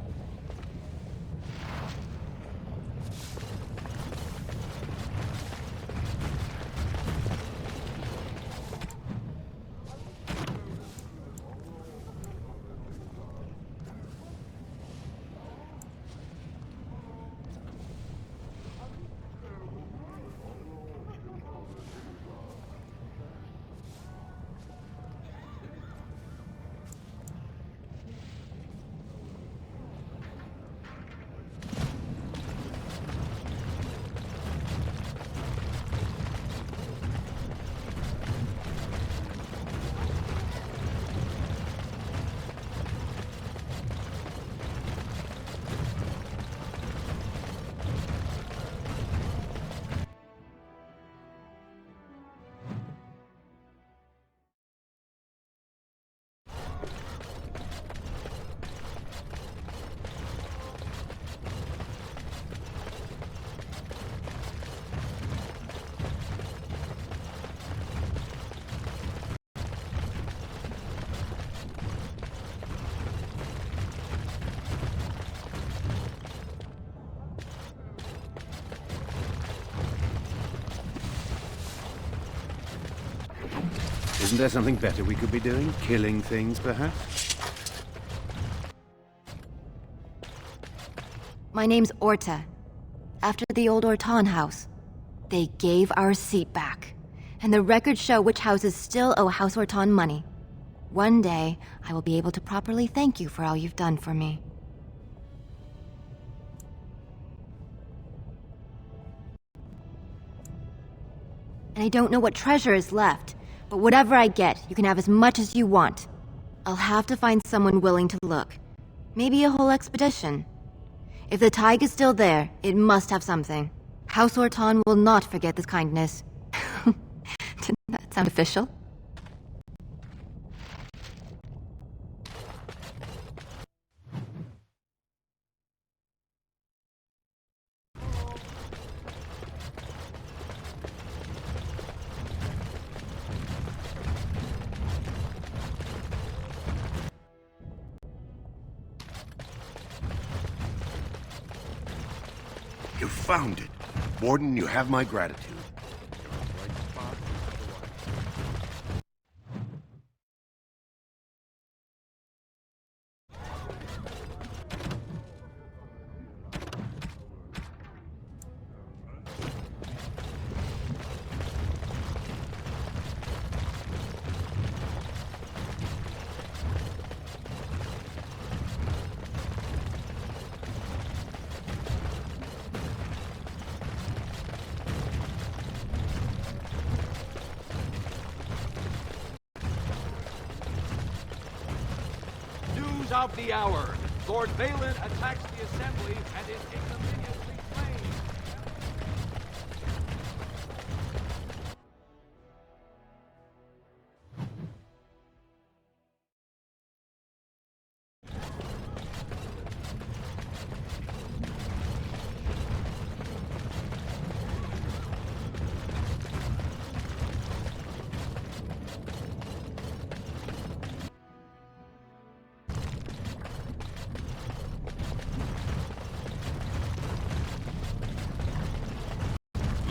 Isn't there something better we could be doing? Killing things, perhaps? My name's Orta. After the old Orton house. They gave our seat back. And the records show which houses still owe House Orton money. One day, I will be able to properly thank you for all you've done for me. And I don't know what treasure is left, but whatever I get, you can have as much as you want. I'll have to find someone willing to look. Maybe a whole expedition. If the Tig is still there, it must have something. House Orton will not forget this kindness. Didn't that sound official? You found it. Warden, you have my gratitude. Of the hour. Lord Balin attacks the assembly and is ignominiously slain.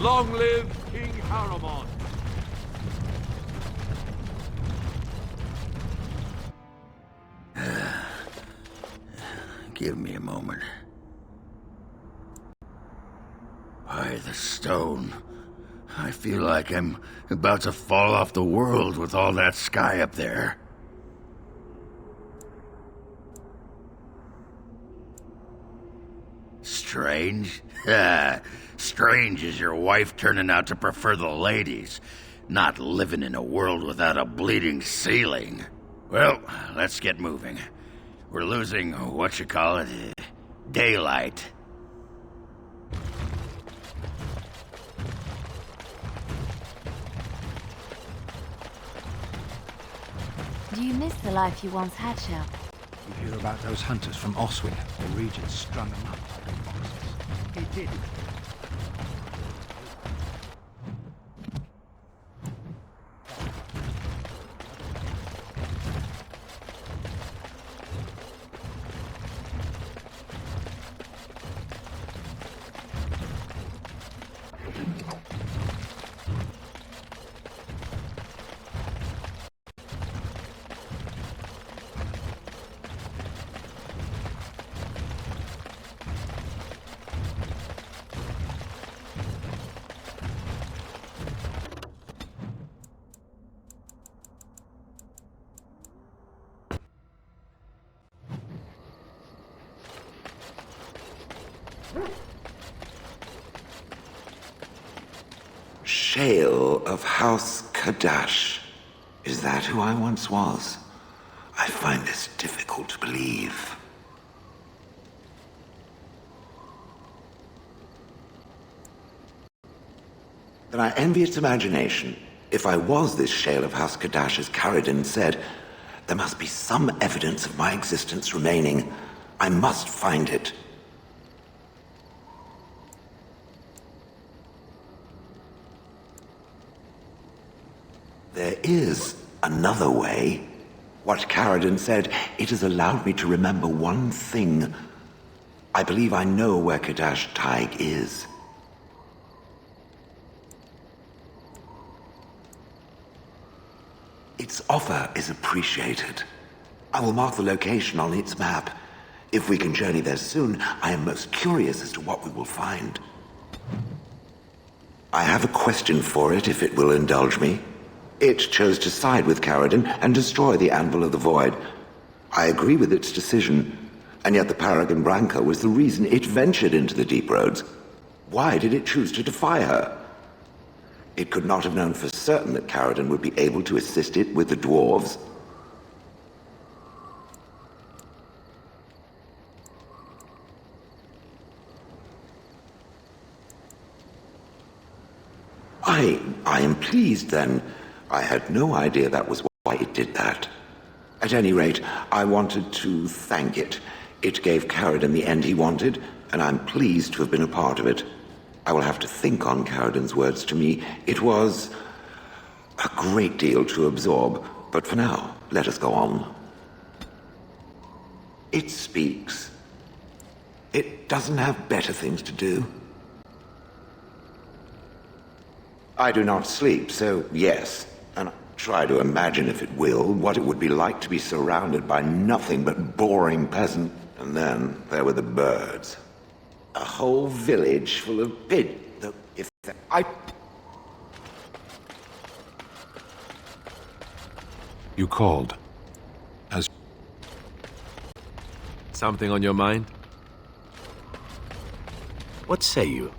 Long live King Haramon! Give me a moment. By the stone. I feel like I'm about to fall off the world with all that sky up there. Strange? Strange is your wife turning out to prefer the ladies, not living in a world without a bleeding ceiling. Well, let's get moving. We're losing, daylight. Do you miss the life you once had, Shell? You hear about those hunters from Oswin. The Regent strung them up like foxes. He did. Shale of House Kadash. Is that who I once was? I find this difficult to believe. Then I envy its imagination. If I was this Shale of House Kadash, as Caridin said, there must be some evidence of my existence remaining. I must find it. There is another way. What Caridin said, it has allowed me to remember one thing. I believe I know where Kadash Taig is. Its offer is appreciated. I will mark the location on its map. If we can journey there soon, I am most curious as to what we will find. I have a question for it, if it will indulge me. It chose to side with Caridin and destroy the Anvil of the Void. I agree with its decision, and yet the Paragon Branca was the reason it ventured into the Deep Roads. Why did it choose to defy her? It could not have known for certain that Caridin would be able to assist it with the dwarves. I am pleased, then. I had no idea that was why it did that. At any rate, I wanted to thank it. It gave Caridin the end he wanted, and I'm pleased to have been a part of it. I will have to think on Caridin's words to me. It was a great deal to absorb, but for now, let us go on. It speaks. It doesn't have better things to do. I do not sleep, so yes. And I try to imagine, if it will, what it would be like to be surrounded by nothing but boring peasant. And then there were the birds. A whole village full of You called. As something on your mind? What say you?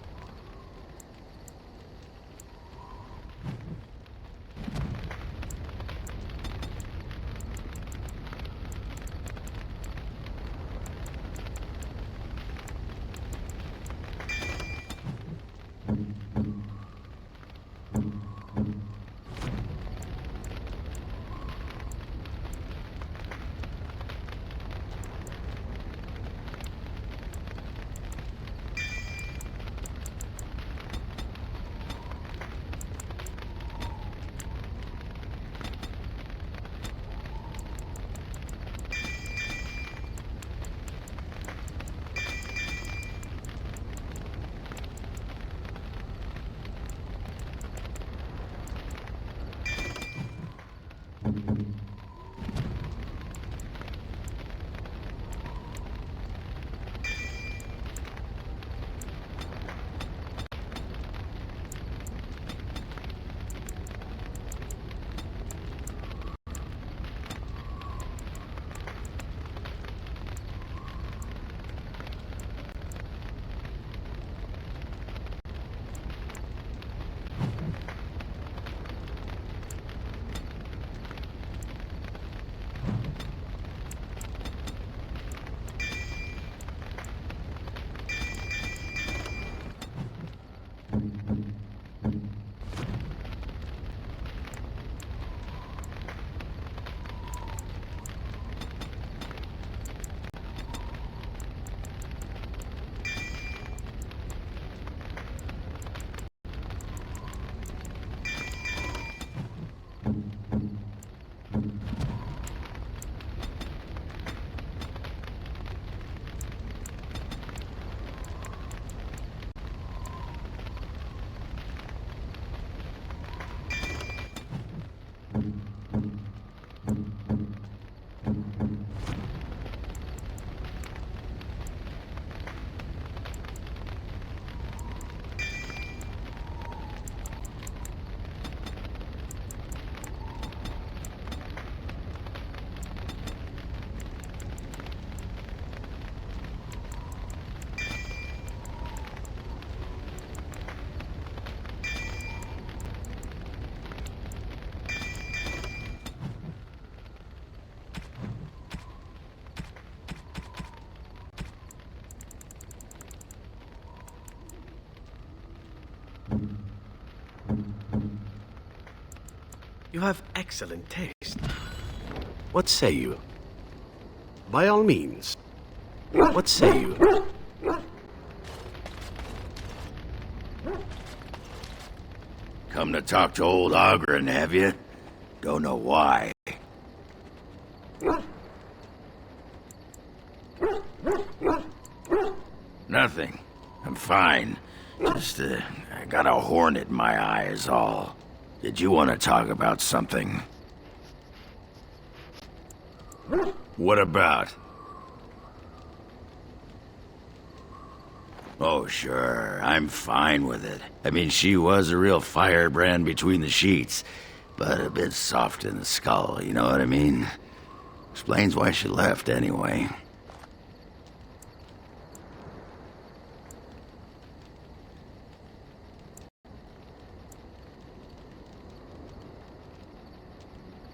You have excellent taste. What say you? By all means. What say you? Come to talk to old Ogren, have you? Don't know why. Nothing. I'm fine. Just, I got a hornet in my eye is all. Did you want to talk about something? What about? Oh, sure. I'm fine with it. I mean, she was a real firebrand between the sheets, but a bit soft in the skull, you know what I mean? Explains why she left, anyway.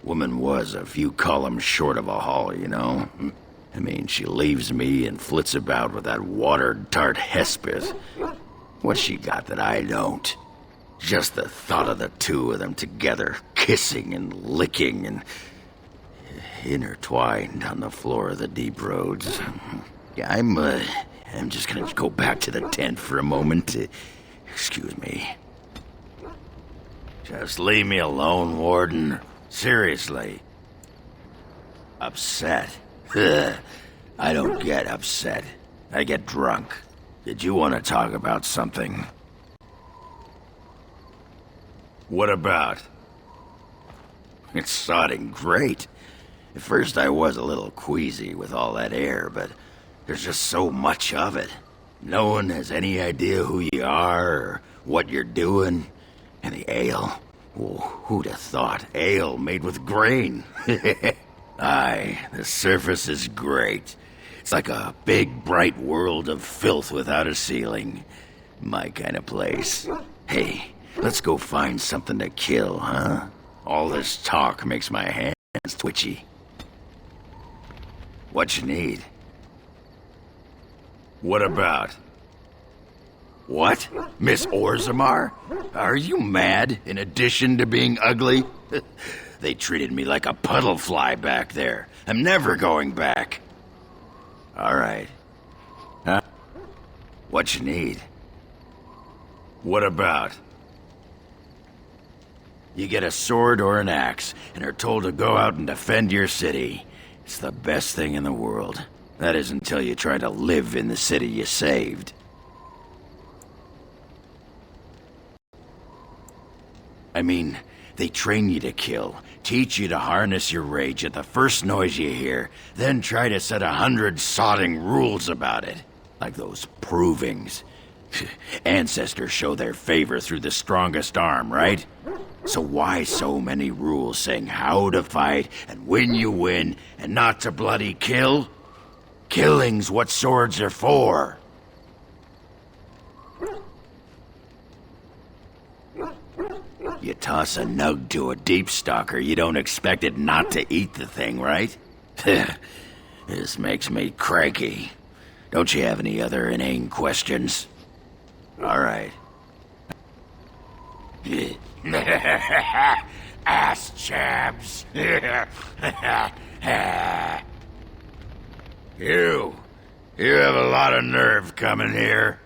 Woman was a few columns short of a haul, you know? I mean, she leaves me and flits about with that water-tart Hespith. What's she got that I don't? Just the thought of the two of them together, kissing and licking and intertwined on the floor of the deep roads. Yeah, I'm just gonna go back to the tent for a moment. Excuse me. Just leave me alone, Warden. Seriously. Upset? I don't get upset. I get drunk. Did you want to talk about something? What about? It's sodding great. At first I was a little queasy with all that air, but there's just so much of it. No one has any idea who you are or what you're doing. And the ale. Oh, who'd have thought? Ale made with grain. Aye, the surface is great. It's like a big, bright world of filth without a ceiling. My kind of place. Hey, let's go find something to kill, huh? All this talk makes my hands twitchy. What you need? What about? What? Miss Orzammar? Are you mad, in addition to being ugly? They treated me like a puddle fly back there. I'm never going back. All right. Huh? What you need? What about? You get a sword or an axe, and are told to go out and defend your city. It's the best thing in the world. That is until you try to live in the city you saved. I mean, they train you to kill, teach you to harness your rage at the first noise you hear, then try to set 100 sodding rules about it. Like those provings. Ancestors show their favor through the strongest arm, right? So why so many rules saying how to fight and when you win and not to bloody kill? Killing's what swords are for. You toss a nug to a deep stalker, you don't expect it not to eat the thing, right? This makes me cranky. Don't you have any other inane questions? All right. Ass chaps. You have a lot of nerve coming here.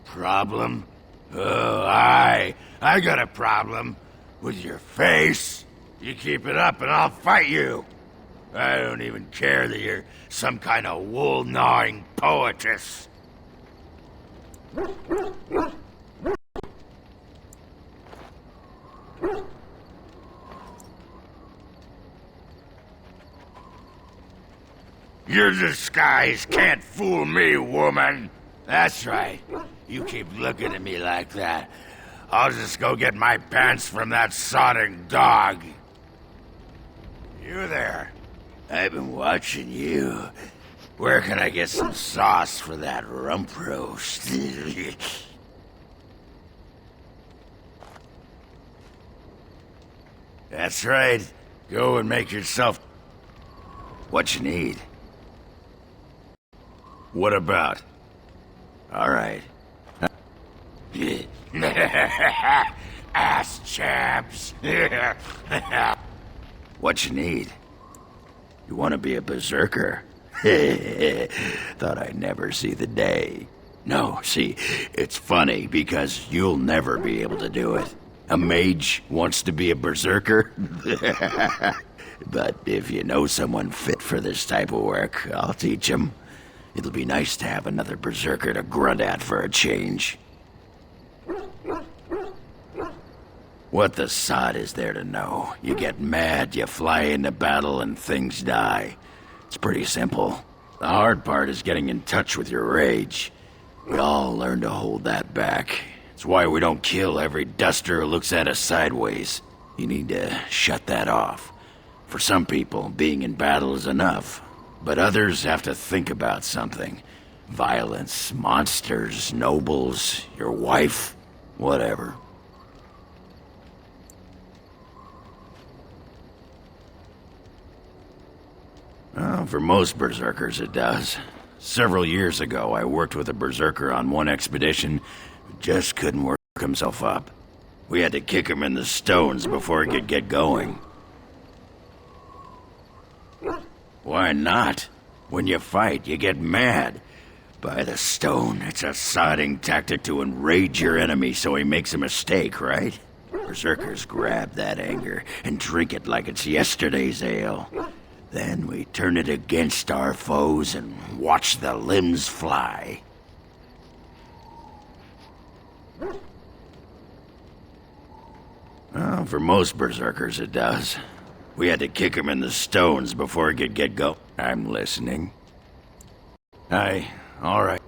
Problem? Oh, I got a problem with your face. You keep it up and I'll fight you. I don't even care that you're some kind of wool-gnawing poetess. Your disguise can't fool me, woman. That's right. You keep looking at me like that, I'll just go get my pants from that sodding dog. You there. I've been watching you. Where can I get some sauce for that rump roast? That's right. Go and make yourself what you need. What about? All right. Ass chaps. What you need? You want to be a berserker? Thought I'd never see the day. No, see, it's funny because you'll never be able to do it. A mage wants to be a berserker? But if you know someone fit for this type of work, I'll teach him. It'll be nice to have another berserker to grunt at for a change. What the sod is there to know? You get mad, you fly into battle, and things die. It's pretty simple. The hard part is getting in touch with your rage. We all learn to hold that back. It's why we don't kill every duster who looks at us sideways. You need to shut that off. For some people, being in battle is enough. But others have to think about something. Violence, monsters, nobles, your wife, whatever. Well, for most berserkers it does. Several years ago, I worked with a berserker on one expedition who just couldn't work himself up. We had to kick him in the stones before he could get going. Why not? When you fight, you get mad. By the stone, it's a sodding tactic to enrage your enemy so he makes a mistake, right? Berserkers grab that anger and drink it like it's yesterday's ale. Then we turn it against our foes and watch the limbs fly. Well, for most berserkers it does. We had to kick him in the stones before he could get go. I'm listening. All right.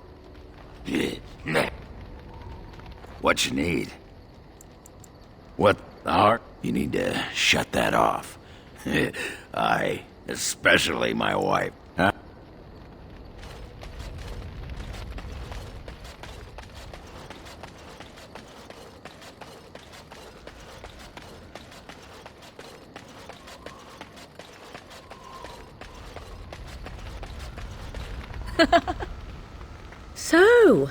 What you need? What the heart? You need to shut that off. Especially my wife. Huh? So,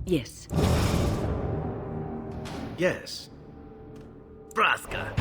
yes. Yes. Braska.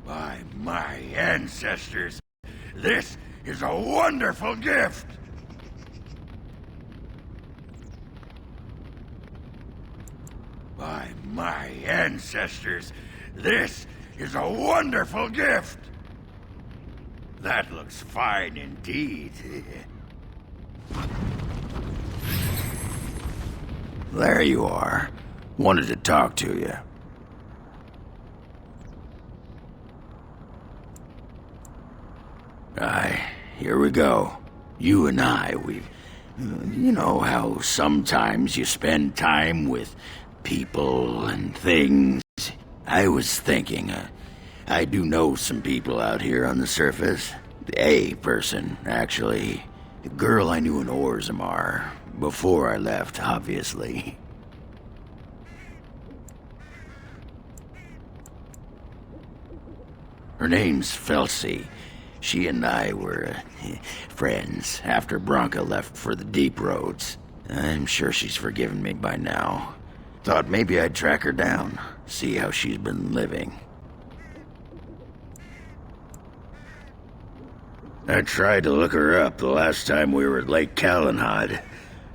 By my ancestors, this is a wonderful gift! By my ancestors, this is a wonderful gift! That looks fine indeed. There you are. Wanted to talk to you. Here we go. You and I, you know how sometimes you spend time with people and things? I was thinking, I do know some people out here on the surface. A person, actually. A girl I knew in Orzammar. Before I left, obviously. Her name's Felsi. She and I were friends after Branka left for the Deep Roads. I'm sure she's forgiven me by now. Thought maybe I'd track her down, see how she's been living. I tried to look her up the last time we were at Lake Calenhad.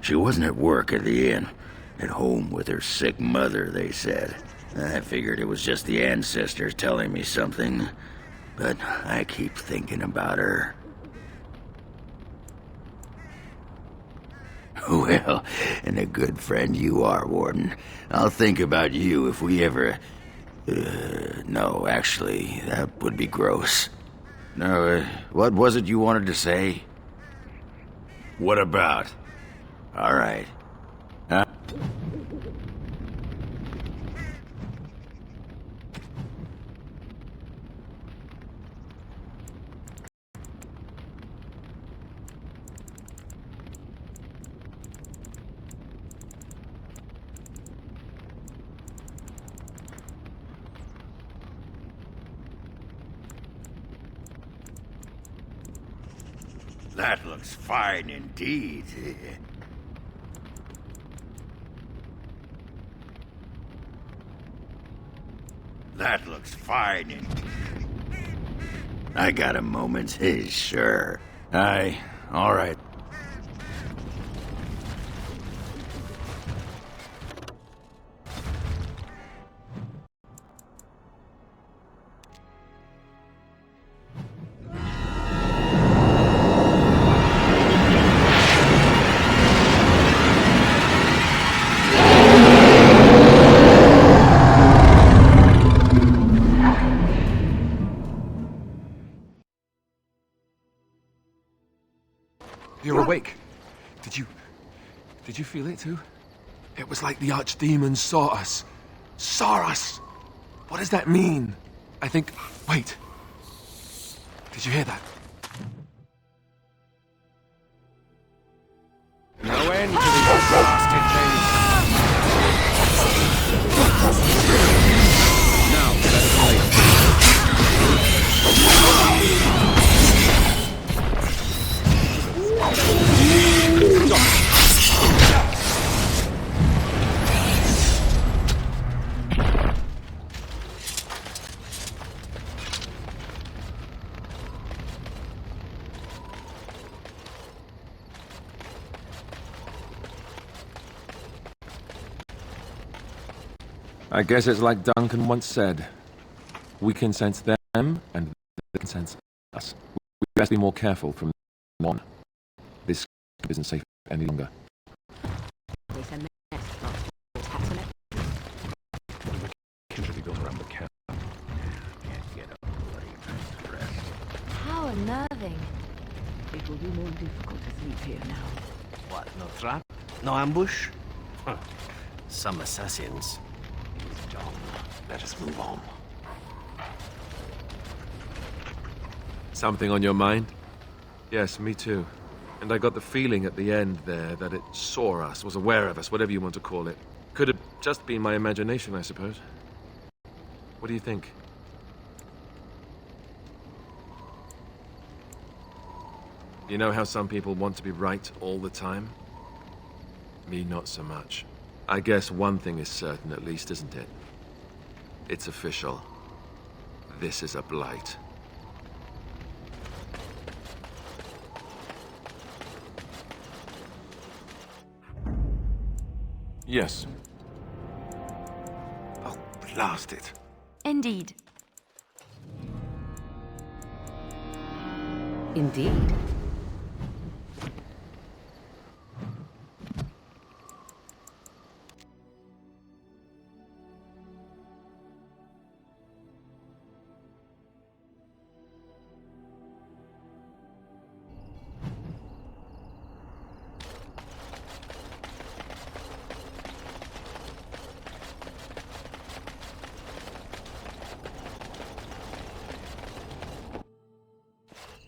She wasn't at work at the inn. At home with her sick mother, they said. I figured it was just the ancestors telling me something. But I keep thinking about her. Well, and a good friend you are, Warden. I'll think about you if we ever... no, actually, that would be gross. No, what was it you wanted to say? What about? All right. That looks fine indeed. That looks fine indeed. I got a moment, sure. All right. You're awake. Did you feel it too? It was like the archdemons saw us. Saw us! What does that mean? I think... Wait. Did you hear that? No end to these blasted things. Now, better than I guess it's like Duncan once said. We can sense them, and they can sense us. We best be more careful from now on. This isn't safe any longer. Kindred built around the camp. How unnerving. It will be more difficult to sleep here now. What, no trap? No ambush? Huh. Some assassins. John, let us move on. Something on your mind? Yes, me too. And I got the feeling at the end there that it saw us, was aware of us, whatever you want to call it. Could have just been my imagination, I suppose. What do you think? You know how some people want to be right all the time? Me, not so much. I guess one thing is certain at least, isn't it? It's official. This is a blight. Yes. Oh, blast it. Indeed. Indeed.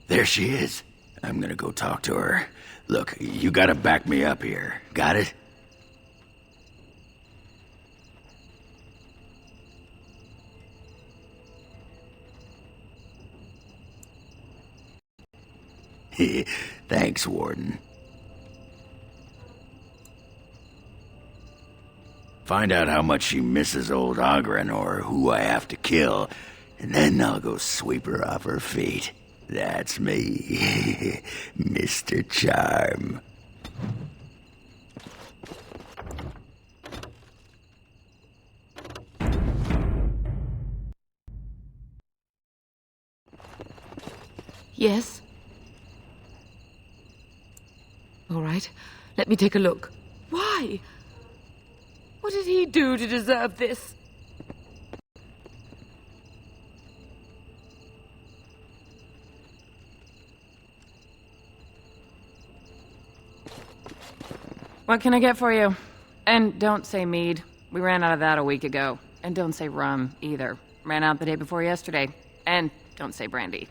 There she is. I'm gonna go talk to her. Look, you gotta back me up here. Got it? Thanks, Warden. Find out how much she misses old Ogren or who I have to kill, and then I'll go sweep her off her feet. That's me, Mr. Charm. Yes? All right, let me take a look. Why? What did he do to deserve this? What can I get for you? And don't say mead. We ran out of that a week ago. And don't say rum, either. Ran out the day before yesterday. And don't say brandy.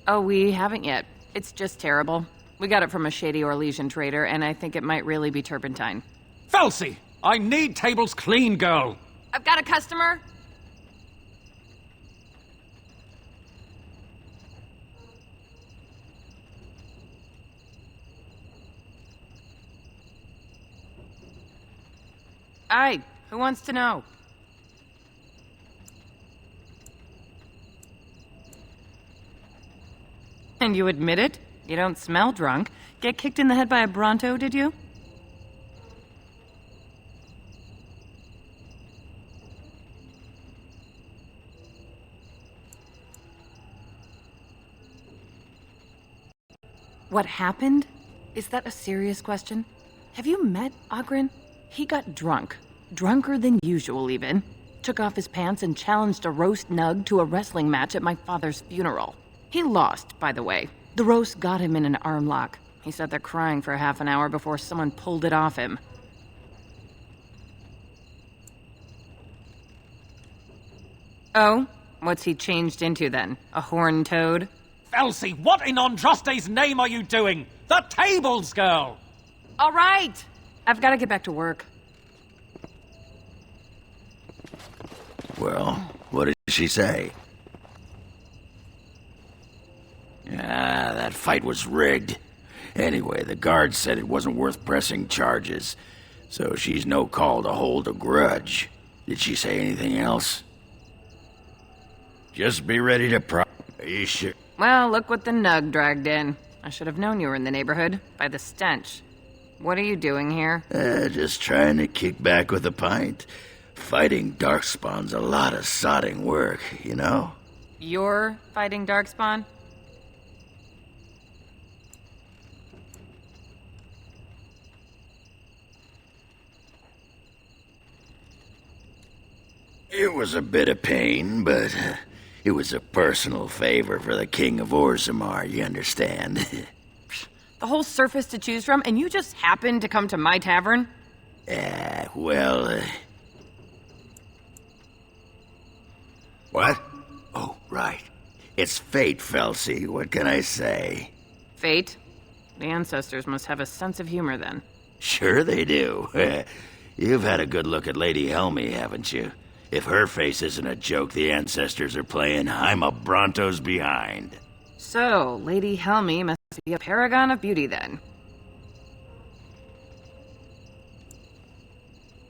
Oh, we haven't yet. It's just terrible. We got it from a shady Orlesian trader, and I think it might really be turpentine. Felsi! I need tables clean, girl! I've got a customer! Aye, who wants to know? And you admit it? You don't smell drunk. Get kicked in the head by a Bronto, did you? What happened? Is that a serious question? Have you met Oghren? He got drunk. Drunker than usual, even. Took off his pants and challenged a roast nug to a wrestling match at my father's funeral. He lost, by the way. The roast got him in an arm lock. He sat there crying for half an hour before someone pulled it off him. Oh? What's he changed into then? A horned toad? Felsi, what in Andraste's name are you doing? The tables, girl! All right! I've got to get back to work. Well, what did she say? That fight was rigged. Anyway, the guard said it wasn't worth pressing charges, so she's no call to hold a grudge. Did she say anything else? Just be ready to Are you sure? Well, look what the nug dragged in. I should have known you were in the neighborhood, by the stench. What are you doing here? Just trying to kick back with a pint. Fighting Darkspawn's a lot of sodding work, you know? You're fighting Darkspawn? It was a bit of pain, but it was a personal favor for the King of Orzammar, you understand? The whole surface to choose from, and you just happened to come to my tavern? What? Oh, right. It's fate, Felsi. What can I say? Fate? The ancestors must have a sense of humor, then. Sure they do. You've had a good look at Lady Helmi, haven't you? If her face isn't a joke the ancestors are playing, I'm a Bronto's behind. So, Lady Helmi must be a paragon of beauty, then.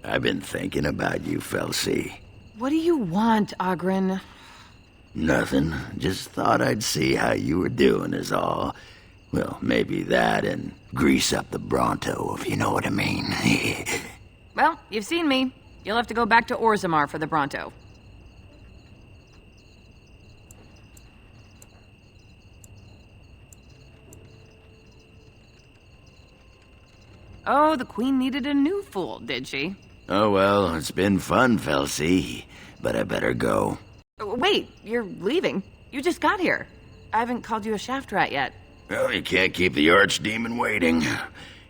I've been thinking about you, Felsi. What do you want, Oghren? Nothing. Just thought I'd see how you were doing is all. Well, maybe that and grease up the Bronto, if you know what I mean. Well, you've seen me. You'll have to go back to Orzammar for the Bronto. Oh, the Queen needed a new fool, did she? Oh well, it's been fun, Felsi. But I better go. Wait, you're leaving? You just got here. I haven't called you a shaft rat yet. Well, you can't keep the archdemon waiting.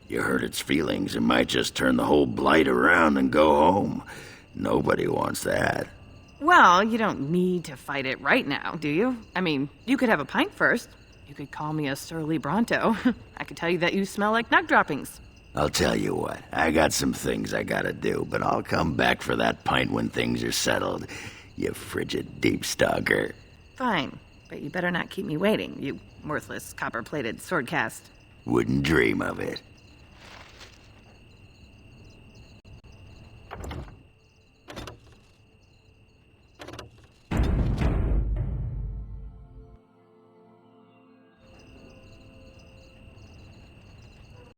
You hurt its feelings, it might just turn the whole blight around and go home. Nobody wants that. Well, you don't need to fight it right now, do you? I mean, you could have a pint first. You could call me a surly Bronto. I could tell you that you smell like nug droppings. I'll tell you what, I got some things I gotta do, but I'll come back for that pint when things are settled, you frigid deep stalker. Fine, but you better not keep me waiting, you worthless copper-plated sword cast. Wouldn't dream of it.